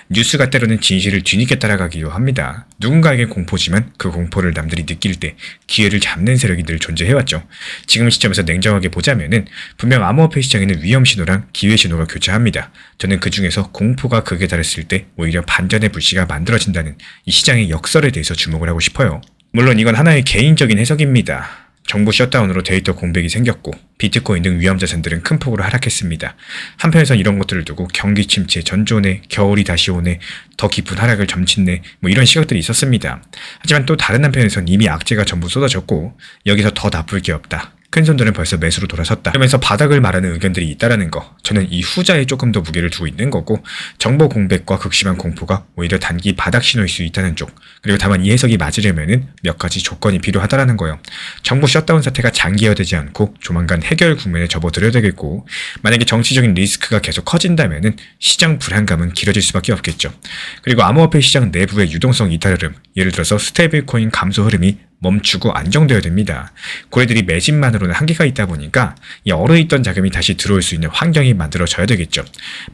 뉴스가 때로는 진실을 뒤늦게 따라가기도 합니다. 누군가에게 공포지만 그 공포를 남들이 느낄 때 기회를 잡는 세력이 늘 존재해왔죠. 지금 시점에서 냉정하게 보자면은 분명 암호화폐 시장에는 위험 신호랑 기회 신호가 교차합니다. 저는 그 중에서 공포가 극에 달했을 때 오히려 반전의 불씨가 만들어진다는 이 시장의 역설에 대해서 주목을 하고 싶어요. 물론 이건 하나의 개인적인 해석입니다. 정부 셧다운으로 데이터 공백이 생겼고 비트코인 등 위험 자산들은 큰 폭으로 하락했습니다. 한편에선 이런 것들을 두고 경기 침체, 전조네, 겨울이 다시 오네, 더 깊은 하락을 점친네 이런 시각들이 있었습니다. 하지만 또 다른 한편에선 이미 악재가 전부 쏟아졌고 여기서 더 나쁠 게 없다. 큰 손들은 벌써 매수로 돌아섰다. 그러면서 바닥을 말하는 의견들이 있다라는 거. 저는 이 후자에 조금 더 무게를 두고 있는 거고 정보 공백과 극심한 공포가 오히려 단기 바닥 신호일 수 있다는 쪽. 그리고 다만 이 해석이 맞으려면은 몇 가지 조건이 필요하다라는 거예요. 정부 셧다운 사태가 장기화되지 않고 조만간 해결 국면에 접어들어야 되겠고 만약에 정치적인 리스크가 계속 커진다면은 시장 불안감은 길어질 수밖에 없겠죠. 그리고 암호화폐 시장 내부의 유동성 이탈 흐름, 예를 들어서 스테이블 코인 감소 흐름이 멈추고 안정되어야 됩니다. 고래들이 매집만으로는 한계가 있다 보니까 이 얼어있던 자금이 다시 들어올 수 있는 환경이 만들어져야 되겠죠.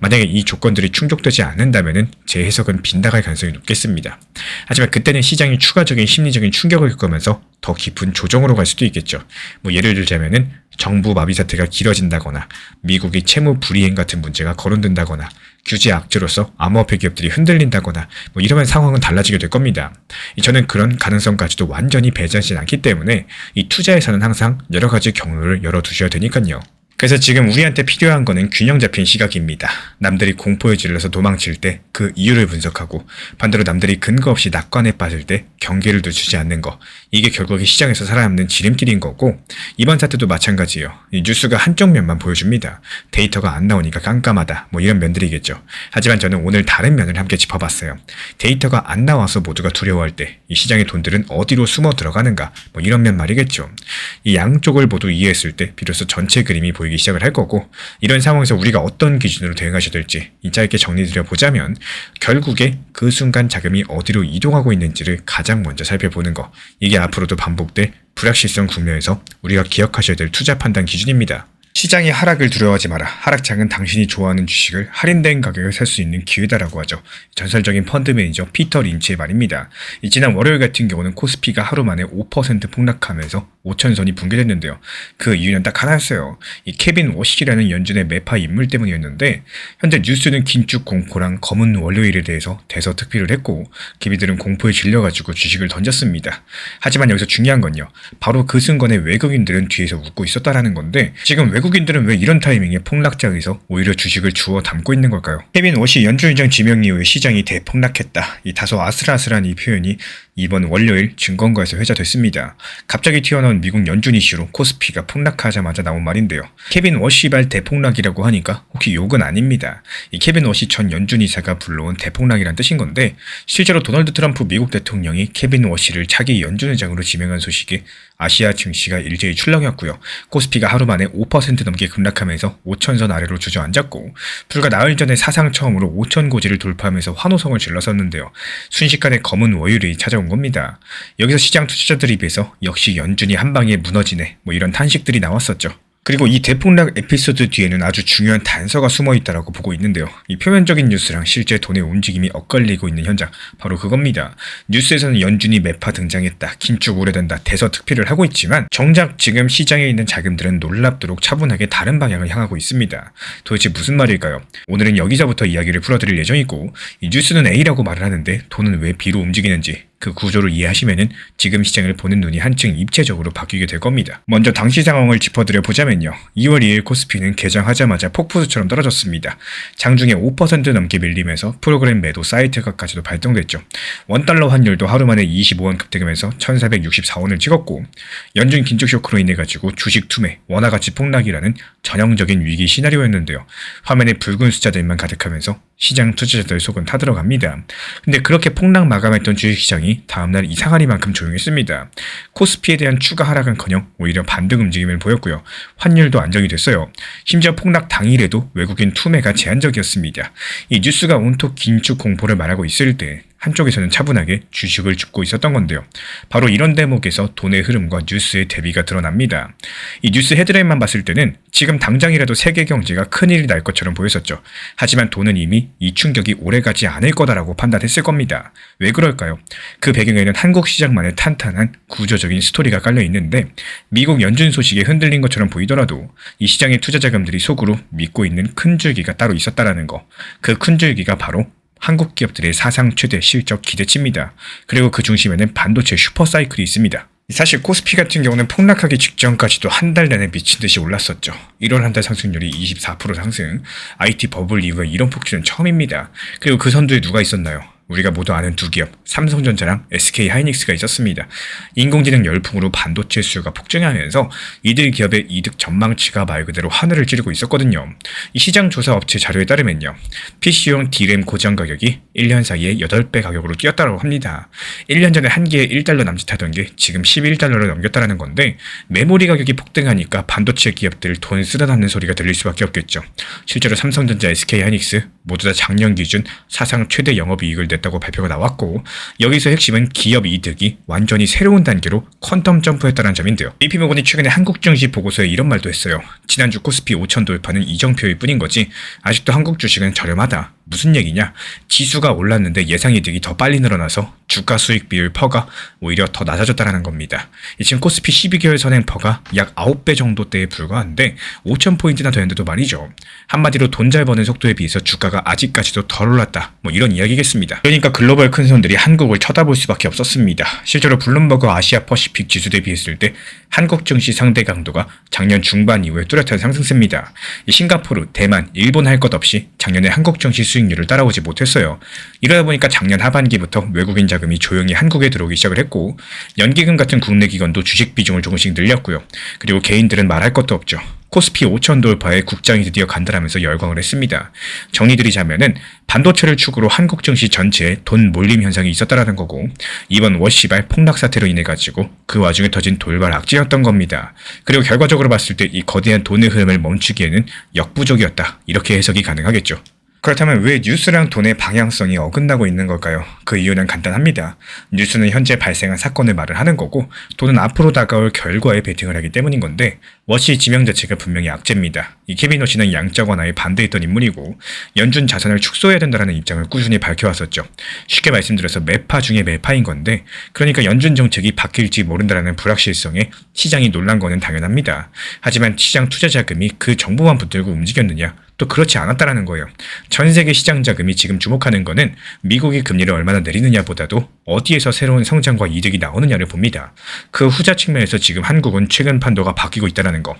만약에 이 조건들이 충족되지 않는다면 제 해석은 빗나갈 가능성이 높겠습니다. 하지만 그때는 시장이 추가적인 심리적인 충격을 겪으면서 더 깊은 조정으로 갈 수도 있겠죠. 예를 들자면은 정부 마비 사태가 길어진다거나 미국의 채무 불이행 같은 문제가 거론된다거나 규제 악재로서 암호화폐 기업들이 흔들린다거나 이러면 상황은 달라지게 될 겁니다. 저는 그런 가능성까지도 완전히 배제하지 않기 때문에 이 투자에서는 항상 여러 가지 경로를 열어두셔야 되니까요. 그래서 지금 우리한테 필요한 거는 균형 잡힌 시각입니다. 남들이 공포에 질려서 도망칠 때 그 이유를 분석하고 반대로 남들이 근거 없이 낙관에 빠질 때 경계를 늦추지 않는 거. 이게 결국에 시장에서 살아남는 지름길인 거고 이번 사태도 마찬가지예요. 이 뉴스가 한쪽 면만 보여줍니다. 데이터가 안 나오니까 깜깜하다 이런 면들이겠죠. 하지만 저는 오늘 다른 면을 함께 짚어봤어요. 데이터가 안 나와서 모두가 두려워할 때 이 시장의 돈들은 어디로 숨어 들어가는가 이런 면 말이겠죠. 이 양쪽을 모두 이해했을 때 비로소 전체 그림이 보이기 시작을 할 거고 이런 상황에서 우리가 어떤 기준으로 대응하셔야 될지 짧게 정리드려 보자면 결국에 그 순간 자금이 어디로 이동하고 있는지를 가장 먼저 살펴보는 거. 이게 앞으로도 반복될 불확실성 국면에서 우리가 기억하셔야 될 투자 판단 기준입니다. 시장의 하락을 두려워하지 마라. 하락장은 당신이 좋아하는 주식을 할인된 가격에 살 수 있는 기회다라고 하죠. 전설적인 펀드 매니저 피터 린치의 말입니다. 지난 월요일 같은 경우는 코스피가 하루 만에 5% 폭락하면서 5천선이 붕괴됐는데요. 그 이유는 딱 하나였어요. 이 케빈 워시라는 연준의 매파 인물 때문이었는데 현재 뉴스는 긴축 공포랑 검은 월요일에 대해서 대서특필을 했고 기비들은 공포에 질려가지고 주식을 던졌습니다. 하지만 여기서 중요한 건요. 바로 그 순간에 외국인들은 뒤에서 웃고 있었다라는 건데 지금 외국인들은 왜 이런 타이밍에 폭락장에서 오히려 주식을 주워 담고 있는 걸까요? 케빈 워시 연준 의장 지명 이후에 시장이 대폭락했다. 이 다소 아슬아슬한 이 표현이 이번 월요일 증권가에서 회자됐습니다. 갑자기 튀어나온 미국 연준 이슈로 코스피가 폭락하자마자 나온 말인데요. 케빈 워시발 대폭락이라고 하니까 혹시 욕은 아닙니다. 이 케빈 워시 전 연준 이사가 불러온 대폭락이란 뜻인 건데 실제로 도널드 트럼프 미국 대통령이 케빈 워시를 차기 연준 의장으로 지명한 소식에 아시아 증시가 일제히 출렁였고요. 코스피가 하루 만에 5% 넘게 급락하면서 5천선 아래로 주저앉았고 불과 나흘 전에 사상 처음으로 5천 고지를 돌파하면서 환호성을 질렀었는데요. 순식간에 검은 월요일이 찾아온 겁니다. 여기서 시장 투자자들에 비해서 역시 연준이 한 방에 무너지네 이런 탄식들이 나왔었죠. 그리고 이 대폭락 에피소드 뒤에는 아주 중요한 단서가 숨어 있다고 보고 있는데요. 이 표면적인 뉴스랑 실제 돈의 움직임이 엇갈리고 있는 현장, 바로 그겁니다. 뉴스에서는 연준이 매파 등장했다, 긴축 우려된다, 대서특필을 하고 있지만 정작 지금 시장에 있는 자금들은 놀랍도록 차분하게 다른 방향을 향하고 있습니다. 도대체 무슨 말일까요? 오늘은 여기서부터 이야기를 풀어드릴 예정이고 이 뉴스는 A라고 말을 하는데 돈은 왜 B로 움직이는지 그 구조를 이해하시면은 지금 시장을 보는 눈이 한층 입체적으로 바뀌게 될 겁니다. 먼저 당시 상황을 짚어드려 보자면요. 2월 2일 코스피는 개장하자마자 폭포수처럼 떨어졌습니다. 장중에 5% 넘게 밀리면서 프로그램 매도 사이트가까지도 발동됐죠. 원달러 환율도 하루 만에 25원 급등하면서 1464원을 찍었고 연준 긴축 쇼크로 인해 가지고 주식 투매, 원화가치 폭락이라는 전형적인 위기 시나리오였는데요. 화면에 붉은 숫자들만 가득하면서 시장 투자자들 속은 타들어갑니다. 근데 그렇게 폭락 마감했던 주식시장이 다음날 이상하리만큼 조용했습니다. 코스피에 대한 추가 하락은커녕 오히려 반등 움직임을 보였고요. 환율도 안정이 됐어요. 심지어 폭락 당일에도 외국인 투매가 제한적이었습니다. 이 뉴스가 온통 긴축 공포를 말하고 있을 때 한쪽에서는 차분하게 주식을 줍고 있었던 건데요. 바로 이런 대목에서 돈의 흐름과 뉴스의 대비가 드러납니다. 이 뉴스 헤드라인만 봤을 때는 지금 당장이라도 세계 경제가 큰일이 날 것처럼 보였었죠. 하지만 돈은 이미 이 충격이 오래가지 않을 거다라고 판단했을 겁니다. 왜 그럴까요? 그 배경에는 한국 시장만의 탄탄한 구조적인 스토리가 깔려 있는데 미국 연준 소식에 흔들린 것처럼 보이더라도 이 시장의 투자 자금들이 속으로 믿고 있는 큰 줄기가 따로 있었다라는 거. 그 큰 줄기가 바로 한국 기업들의 사상 최대 실적 기대치입니다. 그리고 그 중심에는 반도체 슈퍼사이클이 있습니다. 사실 코스피 같은 경우는 폭락하기 직전까지도 한 달 내내 미친 듯이 올랐었죠. 1월 한 달 상승률이 24% 상승, IT 버블 이후에 이런 폭주는 처음입니다. 그리고 그 선두에 누가 있었나요? 우리가 모두 아는 두 기업, 삼성전자랑 SK하이닉스가 있었습니다. 인공지능 열풍으로 반도체 수요가 폭증하면서 이들 기업의 이득 전망치가 말 그대로 하늘을 찌르고 있었거든요. 이 시장 조사 업체 자료에 따르면요. PC용 D램 고정 가격이 1년 사이에 8배 가격으로 뛰었다고 합니다. 1년 전에 한 개에 1달러 남짓하던 게 지금 11달러를 넘겼다는 건데 메모리 가격이 폭등하니까 반도체 기업들 돈 쓰다듬는 소리가 들릴 수밖에 없겠죠. 실제로 삼성전자, SK하이닉스 모두 다 작년 기준 사상 최대 영업이익을 냈다고 발표가 나왔고 여기서 핵심은 기업 이득이 완전히 새로운 단계로 퀀텀 점프했다는 점인데요. JP모건이 최근에 한국 증시 보고서에 이런 말도 했어요. 지난주 코스피 5천 돌파는 이정표일 뿐인 거지 아직도 한국 주식은 저렴하다. 무슨 얘기냐? 지수가 올랐는데 예상이득이 더 빨리 늘어나서 주가 수익 비율 퍼가 오히려 더 낮아졌다는 겁니다. 지금 코스피 12개월 선행 퍼가 약 9배 정도대에 불과한데 5,000포인트나 되는데도 말이죠. 한마디로 돈 잘 버는 속도에 비해서 주가가 아직까지도 덜 올랐다. 이런 이야기겠습니다. 그러니까 글로벌 큰 손들이 한국을 쳐다볼 수밖에 없었습니다. 실제로 블룸버그 아시아 퍼시픽 지수 대비했을 때 한국 증시 상대 강도가 작년 중반 이후에 뚜렷한 상승세입니다. 싱가포르, 대만, 일본 할 것 없이 작년에 한국 증시 수익률을 따라오지 못했어요. 이러다 보니까 작년 하반기부터 외국인 자금이 조용히 한국에 들어오기 시작을 했고 연기금 같은 국내 기관도 주식 비중을 조금씩 늘렸고요. 그리고 개인들은 말할 것도 없죠. 코스피 5천 돌파에 국장이 드디어 간다라면서 열광을 했습니다. 정리드리자면은 반도체를 축으로 한국 증시 전체에 돈 몰림 현상이 있었다라는 거고 이번 워시발 폭락 사태로 인해 가지고 그 와중에 터진 돌발 악재였던 겁니다. 그리고 결과적으로 봤을 때 이 거대한 돈의 흐름을 멈추기에는 역부족이었다. 이렇게 해석이 가능하겠죠. 그렇다면 왜 뉴스랑 돈의 방향성이 어긋나고 있는 걸까요? 그 이유는 간단합니다. 뉴스는 현재 발생한 사건을 말을 하는 거고 돈은 앞으로 다가올 결과에 베팅을 하기 때문인 건데 워시 지명 자체가 분명히 악재입니다. 이 케빈 워시는 양적 완화에 반대했던 인물이고 연준 자산을 축소해야 된다는 입장을 꾸준히 밝혀왔었죠. 쉽게 말씀드려서 매파 중에 매파인 건데 그러니까 연준 정책이 바뀔지 모른다는 불확실성에 시장이 놀란 거는 당연합니다. 하지만 시장 투자 자금이 그 정보만 붙들고 움직였느냐? 또 그렇지 않았다라는 거예요. 전 세계 시장 자금이 지금 주목하는 거는 미국이 금리를 얼마나 내리느냐보다도 어디에서 새로운 성장과 이득이 나오느냐를 봅니다. 그 후자 측면에서 지금 한국은 최근 판도가 바뀌고 있다는 거.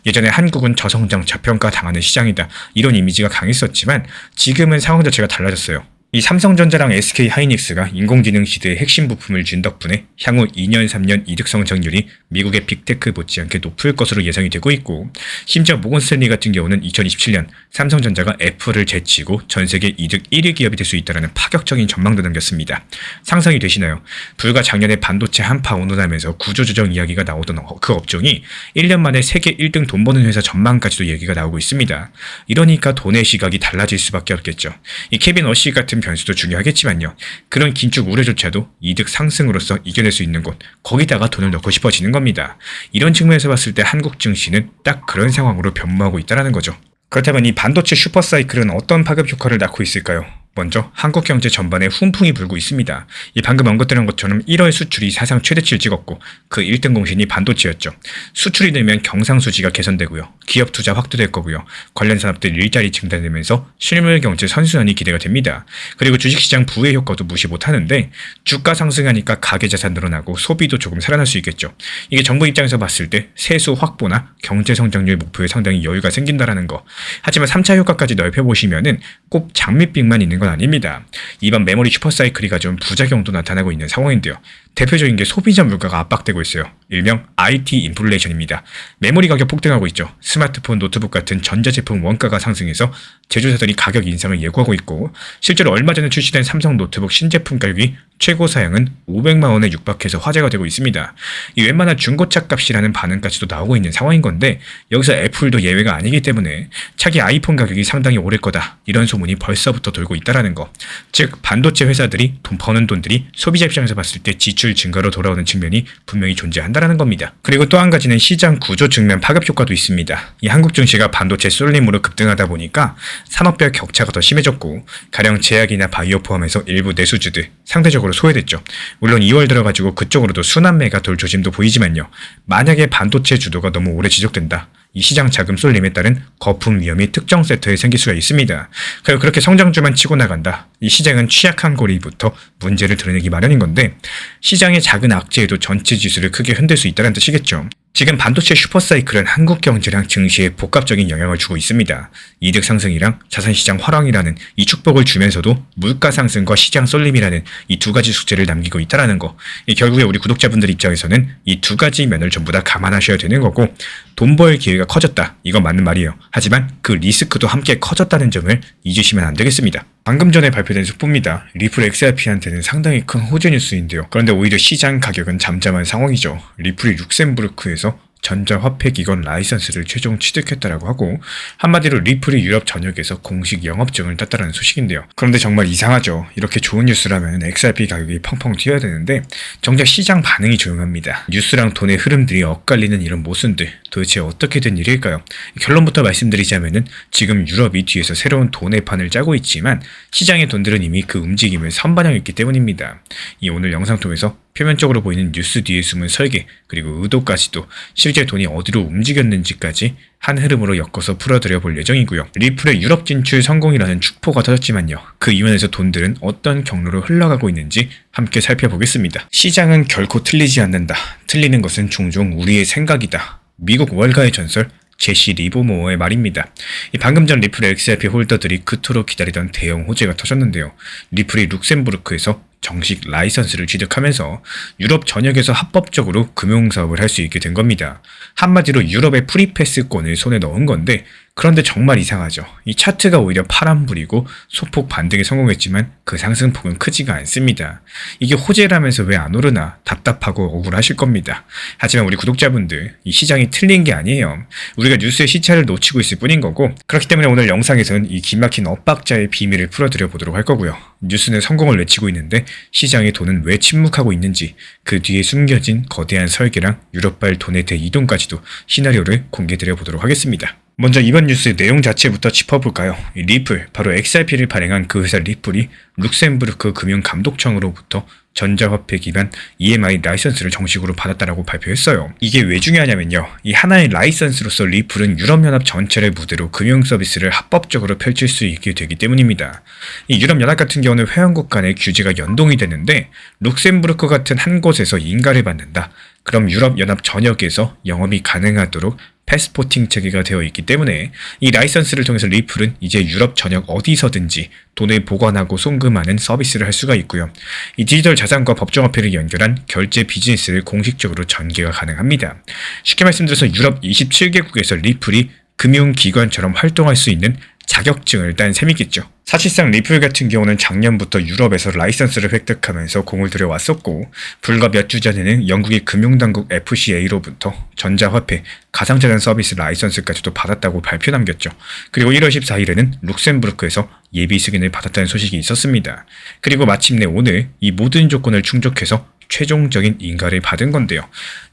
예전에 한국은 저성장 저평가 당하는 시장이다 이런 이미지가 강했었지만 지금은 상황 자체가 달라졌어요. 이 삼성전자랑 SK하이닉스가 인공지능 시대의 핵심 부품을 준 덕분에 향후 2년, 3년 이득 성장률이 미국의 빅테크 못지않게 높을 것으로 예상이 되고 있고 심지어 모건 스탠리 같은 경우는 2027년 삼성전자가 애플을 제치고 전 세계 이득 1위 기업이 될 수 있다는 파격적인 전망도 남겼습니다. 상상이 되시나요? 불과 작년에 반도체 한파 온온하면서 구조조정 이야기가 나오던 그 업종이 1년 만에 세계 1등 돈 버는 회사 전망까지도 얘기가 나오고 있습니다. 이러니까 돈의 시각이 달라질 수밖에 없겠죠. 이 케빈 워시 같은 변수도 중요하겠지만요. 그런 긴축 우려조차도 이득 상승으로서 이겨낼 수 있는 곳, 거기다가 돈을 넣고 싶어지는 겁니다. 이런 측면에서 봤을 때 한국 증시는 딱 그런 상황으로 변모하고 있다는 거죠. 그렇다면 이 반도체 슈퍼사이클은 어떤 파급 효과를 낳고 있을까요? 먼저 한국 경제 전반에 훈풍이 불고 있습니다. 이 방금 언급드린 것처럼 1월 수출이 사상 최대치를 찍었고 그 1등 공신이 반도체였죠. 수출이 늘면 경상수지가 개선되고요. 기업 투자 확대될 거고요. 관련 산업들 일자리 증대되면서 실물 경제 선순환이 기대가 됩니다. 그리고 주식시장 부의 효과도 무시 못하는데 주가 상승하니까 가계자산 늘어나고 소비도 조금 살아날 수 있겠죠. 이게 정부 입장에서 봤을 때 세수 확보나 경제 성장률 목표에 상당히 여유가 생긴다라는 거. 하지만 3차 효과까지 넓혀보시면은 꼭 장밋빛만 있는 건 아닙니다. 이번 메모리 슈퍼사이클이 가져온 부작용도 나타나고 있는 상황인데요. 대표적인 게 소비자 물가가 압박되고 있어요. 일명 IT 인플레이션입니다. 메모리 가격 폭등하고 있죠. 스마트폰, 노트북 같은 전자제품 원가가 상승해서 제조사들이 가격 인상을 예고하고 있고 실제로 얼마 전에 출시된 삼성 노트북 신제품 가격이 최고 사양은 500만 원에 육박해서 화제가 되고 있습니다. 이 웬만한 중고차 값이라는 반응까지도 나오고 있는 상황인 건데 여기서 애플도 예외가 아니기 때문에 차기 아이폰 가격이 상당히 오를 거다 이런 소문이 벌써부터 돌고 있다라는 거. 즉 반도체 회사들이 돈 버는 돈들이 소비자 입장에서 봤을 때 지출 증가로 돌아오는 측면이 분명히 존재한다라는 겁니다. 그리고 또 한 가지는 시장 구조 측면 파급 효과도 있습니다. 이 한국 증시가 반도체 쏠림으로 급등하다 보니까 산업별 격차가 더 심해졌고 가령 제약이나 바이오 포함해서 일부 내수주들 상대적으로 소외됐죠. 물론 2월 들어가지고 그쪽으로도 순환매가 돌 조짐도 보이지만요. 만약에 반도체 주도가 너무 오래 지속된다. 이 시장 자금 쏠림에 따른 거품 위험이 특정 섹터에 생길 수가 있습니다. 그리고 그렇게 성장주만 치고 나간다. 이 시장은 취약한 고리부터 문제를 드러내기 마련인 건데 시장의 작은 악재에도 전체 지수를 크게 흔들 수 있다는 뜻이겠죠. 지금 반도체 슈퍼사이클은 한국 경제랑 증시에 복합적인 영향을 주고 있습니다. 이득 상승이랑 자산시장 화랑이라는 이 축복을 주면서도 물가 상승과 시장 쏠림이라는 이 두 가지 숙제를 남기고 있다는 거. 결국에 우리 구독자분들 입장에서는 이 두 가지 면을 전부 다 감안하셔야 되는 거고 돈 벌 기회가 커졌다. 이건 맞는 말이에요. 하지만 그 리스크도 함께 커졌다는 점을 잊으시면 안 되겠습니다. 방금 전에 발표된 속보입니다. 리플 XRP한테는 상당히 큰 호재 뉴스인데요. 그런데 오히려 시장 가격은 잠잠한 상황이죠. 리플이 룩셈부르크에서 전자화폐기관 라이선스를 최종 취득했다라고 하고 한마디로 리플이 유럽 전역에서 공식 영업증을 땄다는 소식인데요. 그런데 정말 이상하죠. 이렇게 좋은 뉴스라면 XRP 가격이 펑펑 튀어야 되는데 정작 시장 반응이 조용합니다. 뉴스랑 돈의 흐름들이 엇갈리는 이런 모순들 도대체 어떻게 된 일일까요? 결론부터 말씀드리자면은 지금 유럽이 뒤에서 새로운 돈의 판을 짜고 있지만 시장의 돈들은 이미 그 움직임을 선반영했기 때문입니다. 이 오늘 영상 통해서 표면적으로 보이는 뉴스 뒤에 숨은 설계 그리고 의도까지도 실제 돈이 어디로 움직였는지까지 한 흐름으로 엮어서 풀어드려 볼 예정이고요. 리플의 유럽 진출 성공이라는 축포가 터졌지만요. 그 이면에서 돈들은 어떤 경로로 흘러가고 있는지 함께 살펴보겠습니다. 시장은 결코 틀리지 않는다. 틀리는 것은 종종 우리의 생각이다. 미국 월가의 전설 제시 리버모어의 말입니다. 방금 전 리플의 XRP 홀더들이 그토록 기다리던 대형 호재가 터졌는데요. 리플이 룩셈부르크에서 정식 라이선스를 취득하면서 유럽 전역에서 합법적으로 금융사업을 할 수 있게 된 겁니다. 한마디로 유럽의 프리패스권을 손에 넣은 건데 그런데 정말 이상하죠. 이 차트가 오히려 파란불이고 소폭 반등에 성공했지만 그 상승폭은 크지가 않습니다. 이게 호재라면서 왜 안 오르나 답답하고 억울하실 겁니다. 하지만 우리 구독자분들, 이 시장이 틀린 게 아니에요. 우리가 뉴스의 시차를 놓치고 있을 뿐인 거고, 그렇기 때문에 오늘 영상에서는 이 기막힌 엇박자의 비밀을 풀어드려 보도록 할 거고요. 뉴스는 성공을 외치고 있는데 시장의 돈은 왜 침묵하고 있는지, 그 뒤에 숨겨진 거대한 설계랑 유럽발 돈의 대이동까지도 시나리오를 공개드려 보도록 하겠습니다. 먼저 이번 뉴스의 내용 자체부터 짚어볼까요? 리플, 바로 XRP를 발행한 그 회사 리플이 룩셈부르크 금융감독청으로부터 전자화폐 기반 EMI 라이선스를 정식으로 받았다라고 발표했어요. 이게 왜 중요하냐면요. 이 하나의 라이선스로서 리플은 유럽연합 전체를 무대로 금융 서비스를 합법적으로 펼칠 수 있게 되기 때문입니다. 이 유럽연합 같은 경우는 회원국 간의 규제가 연동이 되는데 룩셈부르크 같은 한 곳에서 인가를 받는다. 그럼 유럽연합 전역에서 영업이 가능하도록 패스포팅 체계가 되어 있기 때문에 이 라이선스를 통해서 리플은 이제 유럽 전역 어디서든지 돈을 보관하고 송금하는 서비스를 할 수가 있고요. 이 디지털 자산과 법정화폐를 연결한 결제 비즈니스를 공식적으로 전개가 가능합니다. 쉽게 말씀드려서 유럽 27개국에서 리플이 금융기관처럼 활동할 수 있는 자격증을 딴 셈이겠죠. 사실상 리플 같은 경우는 작년부터 유럽에서 라이선스를 획득하면서 공을 들여왔었고, 불과 몇 주 전에는 영국의 금융당국 FCA로부터 전자화폐, 가상자산 서비스 라이선스까지도 받았다고 발표 남겼죠. 그리고 1월 14일에는 룩셈부르크에서 예비 승인을 받았다는 소식이 있었습니다. 그리고 마침내 오늘 이 모든 조건을 충족해서 최종적인 인가를 받은 건데요.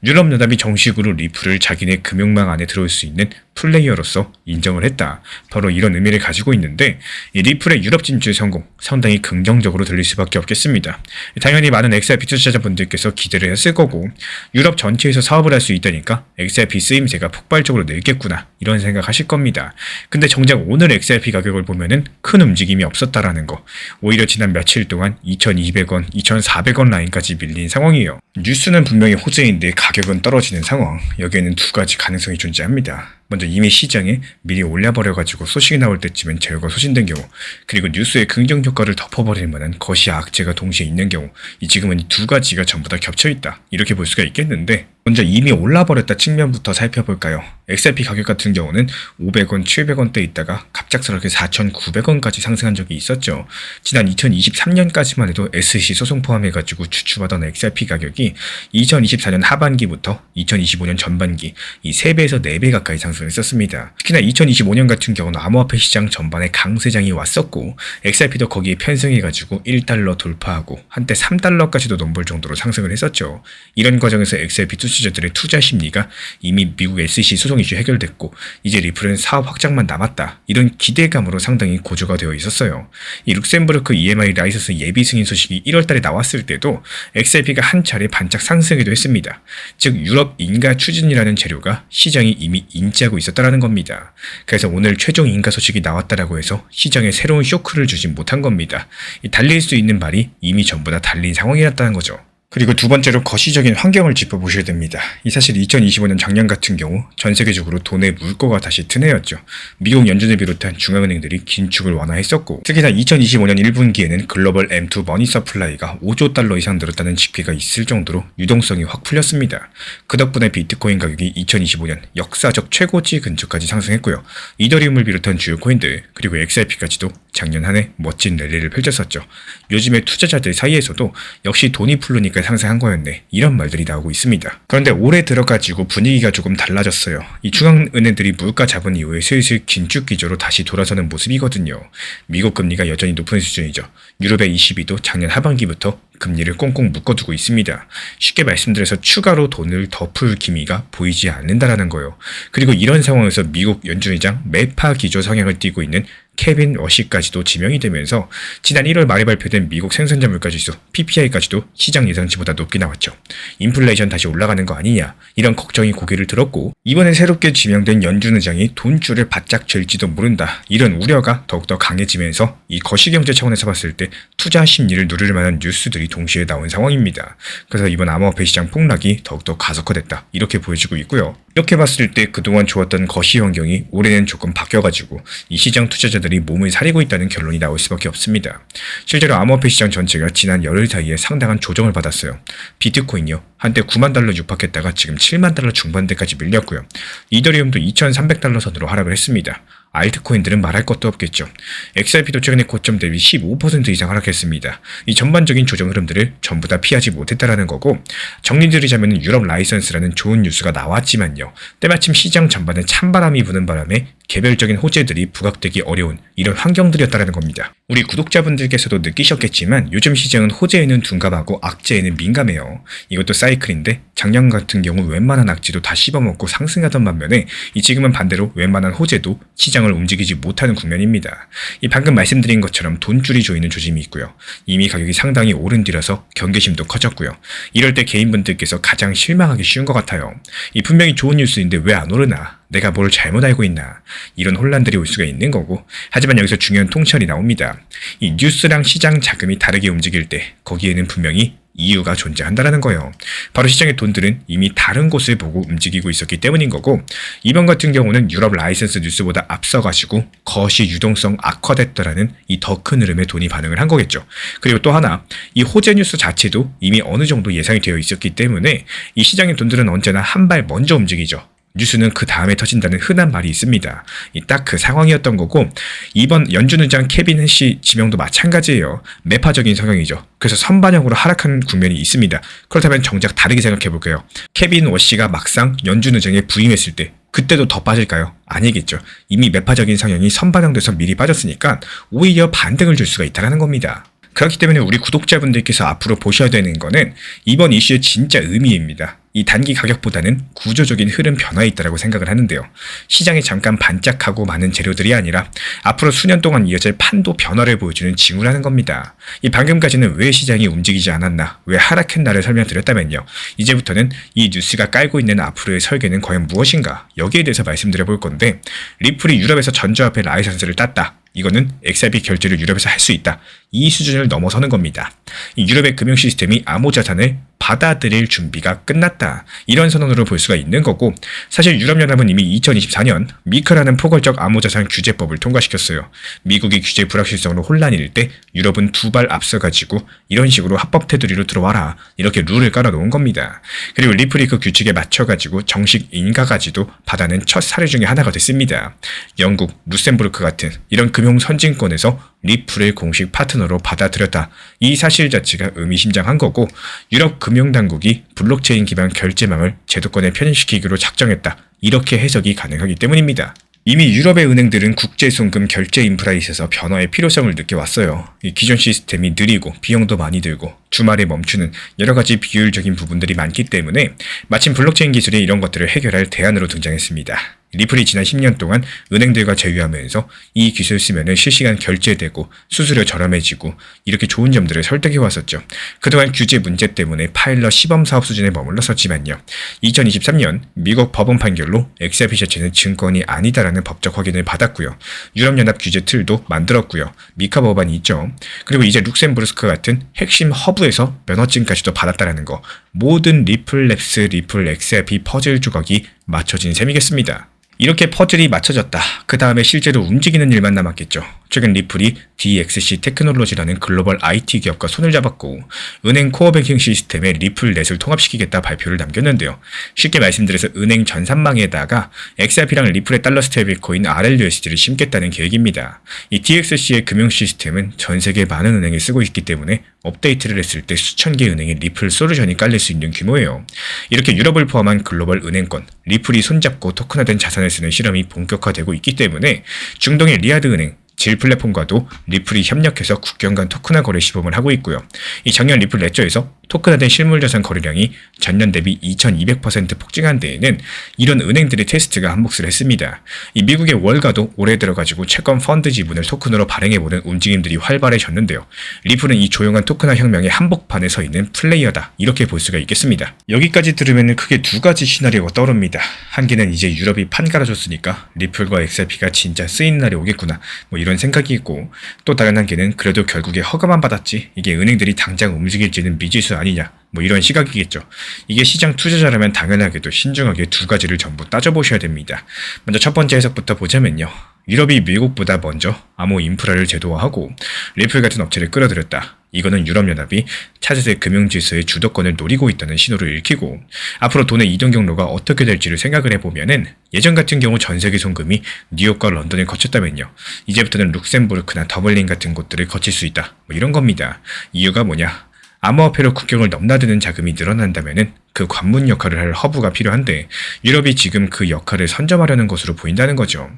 유럽연합이 정식으로 리플을 자기네 금융망 안에 들어올 수 있는 플레이어로서 인정을 했다. 바로 이런 의미를 가지고 있는데, 이 리플의 유럽 진출 성공 상당히 긍정적으로 들릴 수밖에 없겠습니다. 당연히 많은 XRP 투자자분들께서 기대를 했을 거고, 유럽 전체에서 사업을 할 수 있다니까 XRP 쓰임새가 폭발적으로 늘겠구나 이런 생각하실 겁니다. 근데 정작 오늘 XRP 가격을 보면은 큰 움직임이 없었다라는 거, 오히려 지난 며칠 동안 2,200원, 2,400원 라인까지 밀린 상황이에요. 뉴스는 분명히 호재인데 가격은 떨어지는 상황, 여기에는 두 가지 가능성이 존재합니다. 먼저 이미 시장에 미리 올려버려가지고 소식이 나올 때쯤엔 재료가 소진된 경우, 그리고 뉴스의 긍정 효과를 덮어버릴 만한 거시 악재가 동시에 있는 경우, 지금은 이 두 가지가 전부 다 겹쳐있다 이렇게 볼 수가 있겠는데, 먼저 이미 올라버렸다 측면부터 살펴볼까요? XRP 가격 같은 경우는 500원, 700원대 있다가 갑작스럽게 4,900원까지 상승한 적이 있었죠. 지난 2023년까지만 해도 SEC 소송 포함해가지고 추출하던 XRP 가격이 2024년 하반기부터 2025년 전반기 이 3배에서 4배 가까이 상승했었습니다. 특히나 2025년 같은 경우는 암호화폐 시장 전반에 강세장이 왔었고, XRP도 거기에 편승해가지고 1달러 돌파하고 한때 3달러까지도 넘볼 정도로 상승을 했었죠. 이런 과정에서 XRP 투자자들의 투자 심리가 이미 미국 SEC 소송 이슈 해결됐고, 이제 리플은 사업 확장만 남았다, 이런 기대감으로 상당히 고조가 되어 있었어요. 이 룩셈부르크 EMI 라이선스 예비 승인 소식이 1월달에 나왔을 때도 XRP가 한 차례 반짝 상승하기도 했습니다. 즉 유럽 인가 추진이라는 재료가 시장이 이미 인지하고 있었다라는 겁니다. 그래서 오늘 최종 인가 소식이 나왔다라고 해서 시장에 새로운 쇼크를 주진 못한 겁니다. 달릴 수 있는 발이 이미 전부 다 달린 상황이었다는 거죠. 그리고 두 번째로 거시적인 환경을 짚어보셔야 됩니다. 이 사실 2025년 작년 같은 경우 전 세계적으로 돈의 물꼬가 다시 트내였죠. 미국 연준을 비롯한 중앙은행들이 긴축을 완화했었고, 특히나 2025년 1분기에는 글로벌 M2 머니 서플라이가 5조 달러 이상 늘었다는 집계가 있을 정도로 유동성이 확 풀렸습니다. 그 덕분에 비트코인 가격이 2025년 역사적 최고치 근처까지 상승했고요. 이더리움을 비롯한 주요 코인들, 그리고 XRP까지도 작년 한 해 멋진 랠리를 펼쳤었죠. 요즘에 투자자들 사이에서도 역시 돈이 풀리니까 상승한 거였네, 이런 말들이 나오고 있습니다. 그런데 올해 들어가지고 분위기가 조금 달라졌어요. 이 중앙은행들이 물가 잡은 이후에 슬슬 긴축 기조로 다시 돌아서는 모습이거든요. 미국 금리가 여전히 높은 수준이죠. 유럽의 ECB도 작년 하반기부터 금리를 꽁꽁 묶어두고 있습니다. 쉽게 말씀드려서 추가로 돈을 더 풀 기미가 보이지 않는다라는 거예요. 그리고 이런 상황에서 미국 연준의장 매파 기조 성향을 띠고 있는 케빈 러시까지도 지명이 되면서 지난 1월 말에 발표된 미국 생산자 물가지수 PPI까지도 시장 예상치보다 높게 나왔죠. 인플레이션 다시 올라가는 거 아니냐, 이런 걱정이 고개를 들었고, 이번에 새롭게 지명된 연준 의장이 돈줄을 바짝 쥘지도 모른다, 이런 우려가 더욱더 강해지면서 이 거시경제 차원에서 봤을 때 투자 심리를 누릴 만한 뉴스들이 뉴스들이 동시에 나온 상황입니다. 그래서 이번 암호화폐 시장 폭락이 더욱더 가속화됐다 이렇게 보여지고 있고요. 이렇게 봤을 때 그동안 좋았던 거시 환경이 올해는 조금 바뀌어가지고 이 시장 투자자들이 몸을 사리고 있다는 결론이 나올 수밖에 없습니다. 실제로 암호화폐 시장 전체가 지난 열흘 사이에 상당한 조정을 받았어요. 비트코인이요, 한때 9만 달러 육박했다가 지금 7만 달러 중반대까지 밀렸고요. 이더리움도 2,300달러 선으로 하락을 했습니다. 알트코인들은 말할 것도 없겠죠. XRP도 최근에 고점 대비 15% 이상 하락했습니다. 이 전반적인 조정 흐름들을 전부 다 피하지 못했다라는 거고, 정리드리자면 유럽 라이선스라는 좋은 뉴스가 나왔지만요, 때마침 시장 전반에 찬바람이 부는 바람에 개별적인 호재들이 부각되기 어려운 이런 환경들이었다라는 겁니다. 우리 구독자분들께서도 느끼셨겠지만 요즘 시장은 호재에는 둔감하고 악재에는 민감해요. 이것도 사이클인데 작년 같은 경우 웬만한 악재도 다 씹어먹고 상승하던 반면에 이 지금은 반대로 웬만한 호재도 시장을 움직이지 못하는 국면입니다. 이 방금 말씀드린 것처럼 돈줄이 조이는 조짐이 있고요. 이미 가격이 상당히 오른 뒤라서 경계심도 커졌고요. 이럴 때 개인분들께서 가장 실망하기 쉬운 것 같아요. 이 분명히 좋은 뉴스인데 왜 안 오르나? 내가 뭘 잘못 알고 있나? 이런 혼란들이 올 수가 있는 거고, 하지만 여기서 중요한 통찰이 나옵니다. 이 뉴스랑 시장 자금이 다르게 움직일 때 거기에는 분명히 이유가 존재한다라는 거예요. 바로 시장의 돈들은 이미 다른 곳을 보고 움직이고 있었기 때문인 거고, 이번 같은 경우는 유럽 라이선스 뉴스보다 앞서가지고 거시 유동성 악화됐다라는 이 더 큰 흐름에 돈이 반응을 한 거겠죠. 그리고 또 하나, 이 호재 뉴스 자체도 이미 어느 정도 예상이 되어 있었기 때문에 이 시장의 돈들은 언제나 한 발 먼저 움직이죠. 뉴스는 그 다음에 터진다는 흔한 말이 있습니다. 딱 그 상황이었던 거고, 이번 연준의장 케빈 해시 지명도 마찬가지예요. 매파적인 성향이죠. 그래서 선반영으로 하락하는 국면이 있습니다. 그렇다면 정작 다르게 생각해볼게요. 케빈 워시가 막상 연준의장에 부임했을 때 그때도 더 빠질까요? 아니겠죠. 이미 매파적인 성향이 선반영돼서 미리 빠졌으니까 오히려 반등을 줄 수가 있다는 겁니다. 그렇기 때문에 우리 구독자분들께서 앞으로 보셔야 되는 거는 이번 이슈의 진짜 의미입니다. 이 단기 가격보다는 구조적인 흐름 변화에 있다고 생각을 하는데요. 시장에 잠깐 반짝하고 많은 재료들이 아니라 앞으로 수년 동안 이어질 판도 변화를 보여주는 징후라는 겁니다. 이 방금까지는 왜 시장이 움직이지 않았나, 왜 하락했나를 설명드렸다면요. 이제부터는 이 뉴스가 깔고 있는 앞으로의 설계는 과연 무엇인가, 여기에 대해서 말씀드려 볼 건데, 리플이 유럽에서 전자화폐 라이선스를 땄다. 이거는 XRP 결제를 유럽에서 할 수 있다. 이 수준을 넘어서는 겁니다. 이 유럽의 금융 시스템이 암호자산을 받아들일 준비가 끝났다. 이런 선언으로 볼 수가 있는 거고, 사실 유럽연합은 이미 2024년 미카라는 포괄적 암호자산 규제법을 통과시켰어요. 미국이 규제 불확실성으로 혼란일 때 유럽은 두 발 앞서가지고 이런 식으로 합법 테두리로 들어와라. 이렇게 룰을 깔아놓은 겁니다. 그리고 리플이 그 규칙에 맞춰가지고 정식 인가까지도 받아낸 첫 사례 중에 하나가 됐습니다. 영국, 루셈부르크 같은 이런 금융 선진권에서 리플을 공식 파트너로 받아들였다. 이 사실 자체가 의미심장한 거고, 유럽 금융당국이 블록체인 기반 결제망을 제도권에 편입시키기로 작정했다. 이렇게 해석이 가능하기 때문입니다. 이미 유럽의 은행들은 국제송금 결제 인프라에 있어서 변화의 필요성을 느껴왔어요. 이 기존 시스템이 느리고 비용도 많이 들고 주말에 멈추는 여러가지 비효율적인 부분들이 많기 때문에 마침 블록체인 기술이 이런 것들을 해결할 대안으로 등장했습니다. 리플이 지난 10년 동안 은행들과 제휴하면서 이 기술 쓰면은 실시간 결제되고 수수료 저렴해지고 이렇게 좋은 점들을 설득해 왔었죠. 그동안 규제 문제 때문에 파일럿 시범 사업 수준에 머물렀었지만요. 2023년 미국 법원 판결로 XRP 자체는 증권이 아니다라는 법적 확인을 받았고요. 유럽연합 규제 틀도 만들었고요. 미카 법안이 있죠. 그리고 이제 룩셈부르크 같은 핵심 허브에서 면허증까지도 받았다라는 거. 모든 리플랩스, 리플 XRP 퍼즐 조각이 맞춰진 셈이겠습니다. 이렇게 퍼즐이 맞춰졌다. 그 다음에 실제로 움직이는 일만 남았겠죠. 최근 리플이 DXC 테크놀로지라는 글로벌 IT 기업과 손을 잡았고, 은행 코어뱅킹 시스템에 리플넷을 통합시키겠다 발표를 남겼는데요. 쉽게 말씀드려서 은행 전산망에다가 XRP랑 리플의 달러 스테이블 코인 RLUSD를 심겠다는 계획입니다. 이 DXC의 금융 시스템은 전 세계 많은 은행이 쓰고 있기 때문에 업데이트를 했을 때 수천 개 은행에 리플 솔루션이 깔릴 수 있는 규모예요. 이렇게 유럽을 포함한 글로벌 은행권, 리플이 손잡고 토큰화된 자산을 쓰는 실험이 본격화되고 있기 때문에 중동의 리아드 은행, 질 플랫폼과도 리플이 협력해서 국경 간 토큰화 거래 시범을 하고 있고요. 이 작년 리플 레저에서 토큰화된 실물자산 거래량이 전년 대비 2200% 폭증한 데에는 이런 은행들의 테스트가 한몫을 했습니다. 이 미국의 월가도 올해 들어가지고 채권 펀드 지분을 토큰으로 발행해보는 움직임들이 활발해졌는데요. 리플은 이 조용한 토큰화 혁명의 한복판에 서 있는 플레이어다. 이렇게 볼 수가 있겠습니다. 여기까지 들으면 크게 두 가지 시나리오가 떠오릅니다. 한 개는 이제 유럽이 판 갈아줬으니까 리플과 XRP가 진짜 쓰이는 날이 오겠구나. 이런 생각이고, 또 다른 한계는 그래도 결국에 허가만 받았지 이게 은행들이 당장 움직일지는 미지수 아니냐, 뭐 이런 시각이겠죠. 이게 시장 투자자라면 당연하게도 신중하게 두 가지를 전부 따져보셔야 됩니다. 먼저 첫 번째 해석부터 보자면요. 유럽이 미국보다 먼저 암호 인프라를 제도화하고 리플 같은 업체를 끌어들였다. 이거는 유럽연합이 차세대 금융질서의 주도권을 노리고 있다는 신호를 읽히고, 앞으로 돈의 이동 경로가 어떻게 될지를 생각을 해보면은 예전 같은 경우 전세계 송금이 뉴욕과 런던을 거쳤다면요. 이제부터는 룩셈부르크나 더블린 같은 곳들을 거칠 수 있다. 뭐 이런 겁니다. 이유가 뭐냐? 암호화폐로 국경을 넘나드는 자금이 늘어난다면은 그 관문 역할을 할 허브가 필요한데 유럽이 지금 그 역할을 선점하려는 것으로 보인다는 거죠.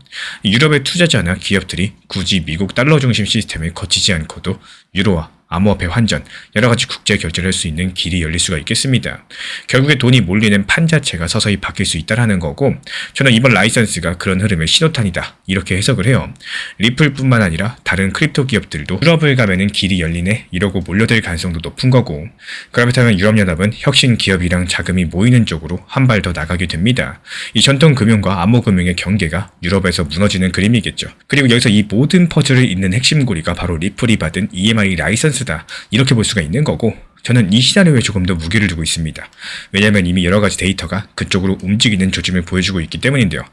유럽의 투자자나 기업들이 굳이 미국 달러 중심 시스템을 거치지 않고도 유로화, 암호화폐 환전, 여러가지 국제 결제를 할 수 있는 길이 열릴 수가 있겠습니다. 결국에 돈이 몰리는 판 자체가 서서히 바뀔 수 있다는 거고, 저는 이번 라이선스가 그런 흐름의 신호탄이다 이렇게 해석을 해요. 리플뿐만 아니라 다른 크립토 기업들도 유럽을 가면은 길이 열리네 이러고 몰려들 가능성도 높은 거고, 그렇다면 유럽연합은 혁신 기업이랑 자금이 모이는 쪽으로 한 발 더 나가게 됩니다. 이 전통 금융과 암호 금융의 경계가 유럽에서 무너지는 그림이겠죠. 그리고 여기서 이 모든 퍼즐을 잇는 핵심 고리가 바로 리플이 받은 EMI 라이선스 다 이렇게 볼 수가 있는 거고, 저는 이 시나리오에 조금 더 무게를 두고 있습니다. 왜냐하면 이미 여러가지 데이터가 그쪽으로 움직이는 조짐을 보여주고 있기 때문인데요.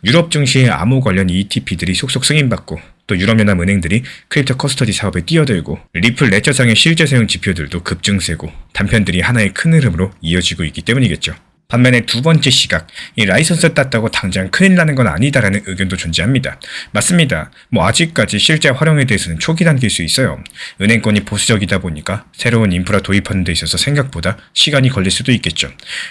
유럽 증시의 암호 관련 ETP들이 속속 승인받고, 또 유럽연합 은행들이 크립토 커스터디 사업에 뛰어들고, 리플 레저상의 실제 사용 지표들도 급증세고, 단편들이 하나의 큰 흐름으로 이어지고 있기 때문이겠죠. 반면에 두 번째 시각, 이 라이선스 땄다고 당장 큰일 나는 건 아니다라는 의견도 존재합니다. 맞습니다. 아직까지 실제 활용에 대해서는 초기 단계일 수 있어요. 은행권이 보수적이다 보니까 새로운 인프라 도입하는 데 있어서 생각보다 시간이 걸릴 수도 있겠죠.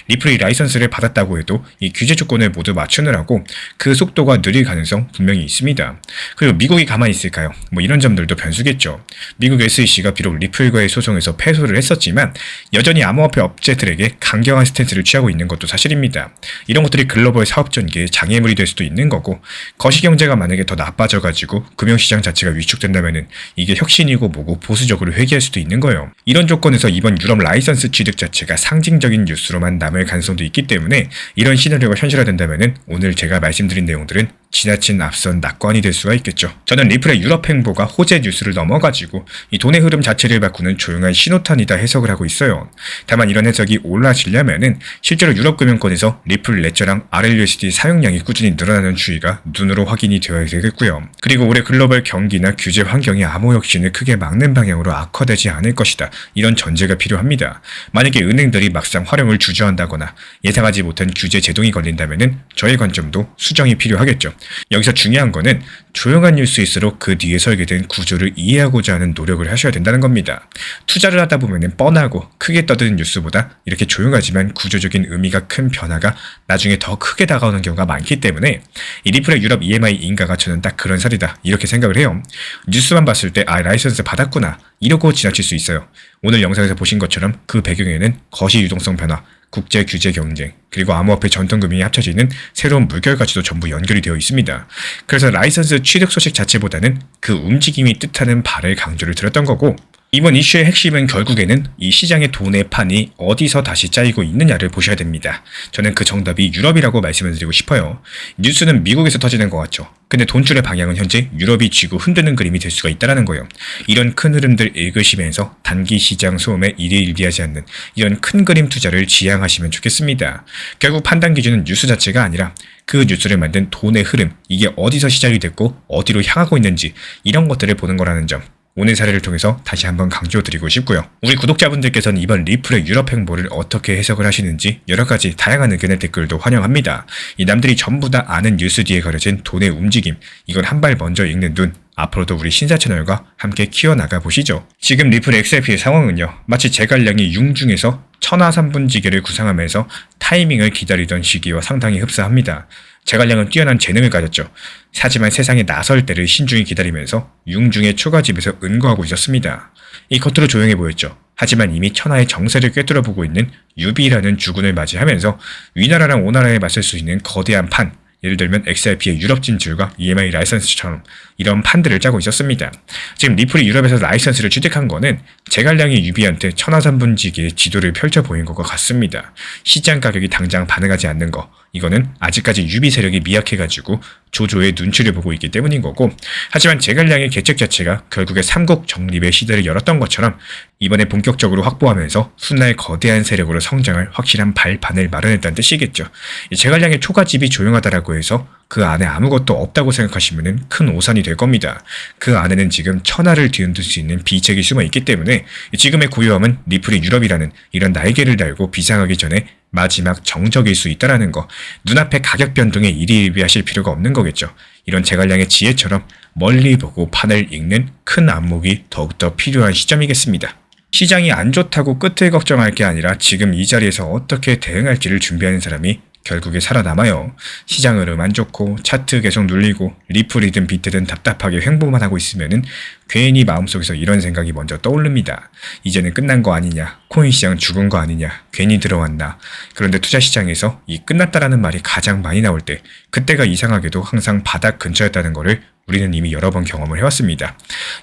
리플이 라이선스를 받았다고 해도 이 규제 조건을 모두 맞추느라고 그 속도가 느릴 가능성 분명히 있습니다. 그리고 미국이 가만히 있을까요? 이런 점들도 변수겠죠. 미국 SEC가 비록 리플과의 소송에서 패소를 했었지만 여전히 암호화폐 업체들에게 강경한 스탠스를 취하고 있는 것도 사실입니다. 이런 것들이 글로벌 사업 전개에 장애물이 될 수도 있는 거고, 거시경제가 만약에 더 나빠져가지고 금융시장 자체가 위축된다면은 이게 혁신이고 뭐고 보수적으로 회귀할 수도 있는 거예요. 이런 조건에서 이번 유럽 라이선스 취득 자체가 상징적인 뉴스로만 남을 가능성도 있기 때문에 이런 시나리오가 현실화된다면은 오늘 제가 말씀드린 내용들은 지나친 앞선 낙관이 될 수가 있겠죠. 저는 리플의 유럽 행보가 호재 뉴스를 넘어가지고 이 돈의 흐름 자체를 바꾸는 조용한 신호탄이다 해석을 하고 있어요. 다만 이런 해석이 올라지려면은 실제로 유럽 금융권에서 리플 레저랑 RLUSD 사용량이 꾸준히 늘어나는 추이가 눈으로 확인이 되어야 되겠고요. 그리고 올해 글로벌 경기나 규제 환경이 암호 혁신을 크게 막는 방향으로 악화되지 않을 것이다. 이런 전제가 필요합니다. 만약에 은행들이 막상 활용을 주저한다거나 예상하지 못한 규제 제동이 걸린다면은 저의 관점도 수정이 필요하겠죠. 여기서 중요한 거는 조용한 뉴스일수록 그 뒤에 설계된 구조를 이해하고자 하는 노력을 하셔야 된다는 겁니다. 투자를 하다 보면 뻔하고 크게 떠드는 뉴스보다 이렇게 조용하지만 구조적인 의미가 큰 변화가 나중에 더 크게 다가오는 경우가 많기 때문에 이 리플의 유럽 EMI 인가가 저는 딱 그런 사례다 이렇게 생각을 해요. 뉴스만 봤을 때 라이선스 받았구나 이러고 지나칠 수 있어요. 오늘 영상에서 보신 것처럼 그 배경에는 거시 유동성 변화, 국제 규제 경쟁, 그리고 암호화폐 전통금융이 합쳐지는 새로운 물결까지도 전부 연결이 되어 있습니다. 그래서 라이선스 취득 소식 자체보다는 그 움직임이 뜻하는 바를 강조를 드렸던 거고, 이번 이슈의 핵심은 결국에는 이 시장의 돈의 판이 어디서 다시 짜이고 있느냐를 보셔야 됩니다. 저는 그 정답이 유럽이라고 말씀을 드리고 싶어요. 뉴스는 미국에서 터지는 것 같죠. 근데 돈줄의 방향은 현재 유럽이 쥐고 흔드는 그림이 될 수가 있다는 거예요. 이런 큰 흐름들 읽으시면서 단기 시장 소음에 일희일비하지 않는 이런 큰 그림 투자를 지향하시면 좋겠습니다. 결국 판단 기준은 뉴스 자체가 아니라 그 뉴스를 만든 돈의 흐름, 이게 어디서 시작이 됐고 어디로 향하고 있는지 이런 것들을 보는 거라는 점, 오늘 사례를 통해서 다시 한번 강조드리고 싶고요. 우리 구독자분들께서는 이번 리플의 유럽 행보를 어떻게 해석을 하시는지 여러가지 다양한 의견의 댓글도 환영합니다. 이 남들이 전부 다 아는 뉴스 뒤에 가려진 돈의 움직임, 이걸 한 발 먼저 읽는 눈, 앞으로도 우리 신사 채널과 함께 키워나가 보시죠. 지금 리플 XRP의 상황은요, 마치 제갈량이 융중에서 천하 3분지계를 구상하면서 타이밍을 기다리던 시기와 상당히 흡사합니다. 제갈량은 뛰어난 재능을 가졌죠. 하지만 세상에 나설 때를 신중히 기다리면서 융중의 초가집에서 은거하고 있었습니다. 이 겉으로 조용해 보였죠. 하지만 이미 천하의 정세를 꿰뚫어보고 있는 유비라는 주군을 맞이하면서 위나라랑 오나라에 맞설 수 있는 거대한 판, 예를 들면 XRP의 유럽 진출과 EMI 라이선스처럼 이런 판들을 짜고 있었습니다. 지금 리플이 유럽에서 라이선스를 취득한 거는 제갈량이 유비한테 천하삼분지기의 지도를 펼쳐 보인 것과 같습니다. 시장 가격이 당장 반응하지 않는 거, 이거는 아직까지 유비 세력이 미약해가지고 조조의 눈치를 보고 있기 때문인 거고, 하지만 제갈량의 계책 자체가 결국에 삼국 정립의 시대를 열었던 것처럼 이번에 본격적으로 확보하면서 훗날 거대한 세력으로 성장할 확실한 발판을 마련했다는 뜻이겠죠. 이 제갈량의 초가집이 조용하다라고 해서 그 안에 아무것도 없다고 생각하시면 큰 오산이 될 겁니다. 그 안에는 지금 천하를 뒤흔들 수 있는 비책이 숨어 있기 때문에 지금의 고요함은 리플이 유럽이라는 이런 날개를 달고 비상하기 전에 마지막 정적일 수 있다라는 거, 눈앞의 가격 변동에 일희일비하실 필요가 없는 거겠죠. 이런 제갈량의 지혜처럼 멀리 보고 판을 읽는 큰 안목이 더욱더 필요한 시점이겠습니다. 시장이 안 좋다고 끝을 걱정할 게 아니라 지금 이 자리에서 어떻게 대응할지를 준비하는 사람이 결국에 살아남아요. 시장 흐름 안 좋고 차트 계속 눌리고 리플이든 비트든 답답하게 횡보만 하고 있으면은 괜히 마음속에서 이런 생각이 먼저 떠오릅니다. 이제는 끝난 거 아니냐, 코인 시장 죽은 거 아니냐, 괜히 들어왔나. 그런데 투자 시장에서 이 끝났다라는 말이 가장 많이 나올 때 그때가 이상하게도 항상 바닥 근처였다는 거를 우리는 이미 여러 번 경험을 해왔습니다.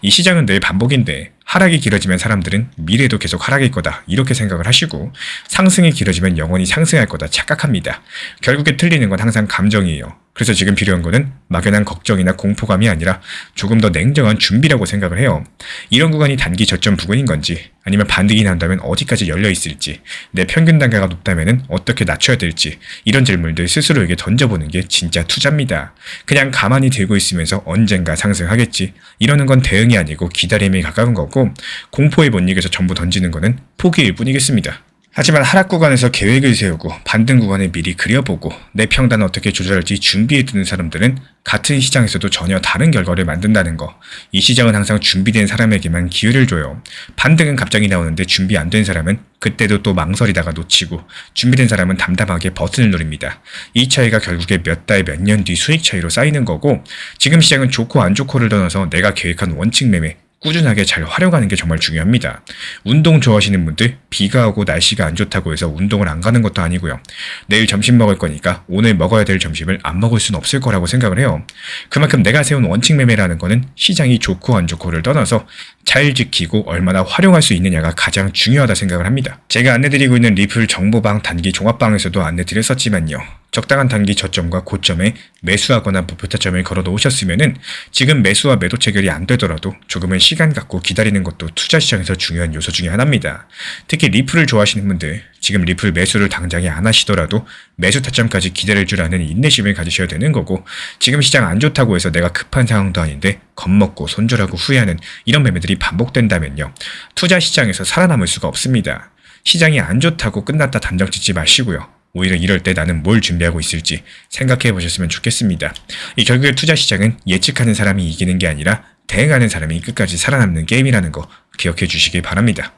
이 시장은 늘 반복인데 하락이 길어지면 사람들은 미래도 계속 하락일 거다 이렇게 생각을 하시고, 상승이 길어지면 영원히 상승할 거다 착각합니다. 결국에 틀리는 건 항상 감정이에요. 그래서 지금 필요한 거는 막연한 걱정이나 공포감이 아니라 조금 더 냉정한 준비라고 생각을 해요. 이런 구간이 단기 저점 부근인 건지, 아니면 반등이 난다면 어디까지 열려 있을지, 내 평균 단가가 높다면 어떻게 낮춰야 될지, 이런 질문들 스스로에게 던져보는 게 진짜 투자입니다. 그냥 가만히 들고 있으면서 언젠가 상승하겠지 이러는 건 대응이 아니고 기다림에 가까운 거고, 공포에 못 이겨서 전부 던지는 거는 포기일 뿐이겠습니다. 하지만 하락 구간에서 계획을 세우고 반등 구간을 미리 그려보고 내 평단을 어떻게 조절할지 준비해두는 사람들은 같은 시장에서도 전혀 다른 결과를 만든다는 거. 이 시장은 항상 준비된 사람에게만 기회를 줘요. 반등은 갑자기 나오는데 준비 안 된 사람은 그때도 또 망설이다가 놓치고, 준비된 사람은 담담하게 버튼을 누릅니다. 이 차이가 결국에 몇 달, 몇 년 뒤 수익 차이로 쌓이는 거고, 지금 시장은 좋고 안 좋고를 떠나서 내가 계획한 원칙 매매 꾸준하게 잘 활용하는 게 정말 중요합니다. 운동 좋아하시는 분들, 비가 오고 날씨가 안 좋다고 해서 운동을 안 가는 것도 아니고요. 내일 점심 먹을 거니까 오늘 먹어야 될 점심을 안 먹을 수는 없을 거라고 생각을 해요. 그만큼 내가 세운 원칙 매매라는 거는 시장이 좋고 안 좋고를 떠나서 잘 지키고 얼마나 활용할 수 있느냐가 가장 중요하다 생각을 합니다. 제가 안내드리고 있는 리플 정보방 단기 종합방에서도 안내드렸었지만요. 적당한 단기 저점과 고점에 매수하거나 목표타점을 걸어 놓으셨으면은 지금 매수와 매도 체결이 안 되더라도 조금은 시간 갖고 기다리는 것도 투자 시장에서 중요한 요소 중에 하나입니다. 특히 리플을 좋아하시는 분들, 지금 리플 매수를 당장에 안 하시더라도 매수 타점까지 기다릴 줄 아는 인내심을 가지셔야 되는 거고, 지금 시장 안 좋다고 해서 내가 급한 상황도 아닌데 겁먹고 손절하고 후회하는 이런 매매들이 반복된다면요, 투자 시장에서 살아남을 수가 없습니다. 시장이 안 좋다고 끝났다 단정 짓지 마시고요. 오히려 이럴 때 나는 뭘 준비하고 있을지 생각해 보셨으면 좋겠습니다. 이 결국에 투자 시장은 예측하는 사람이 이기는 게 아니라 대응하는 사람이 끝까지 살아남는 게임이라는 거 기억해 주시길 바랍니다.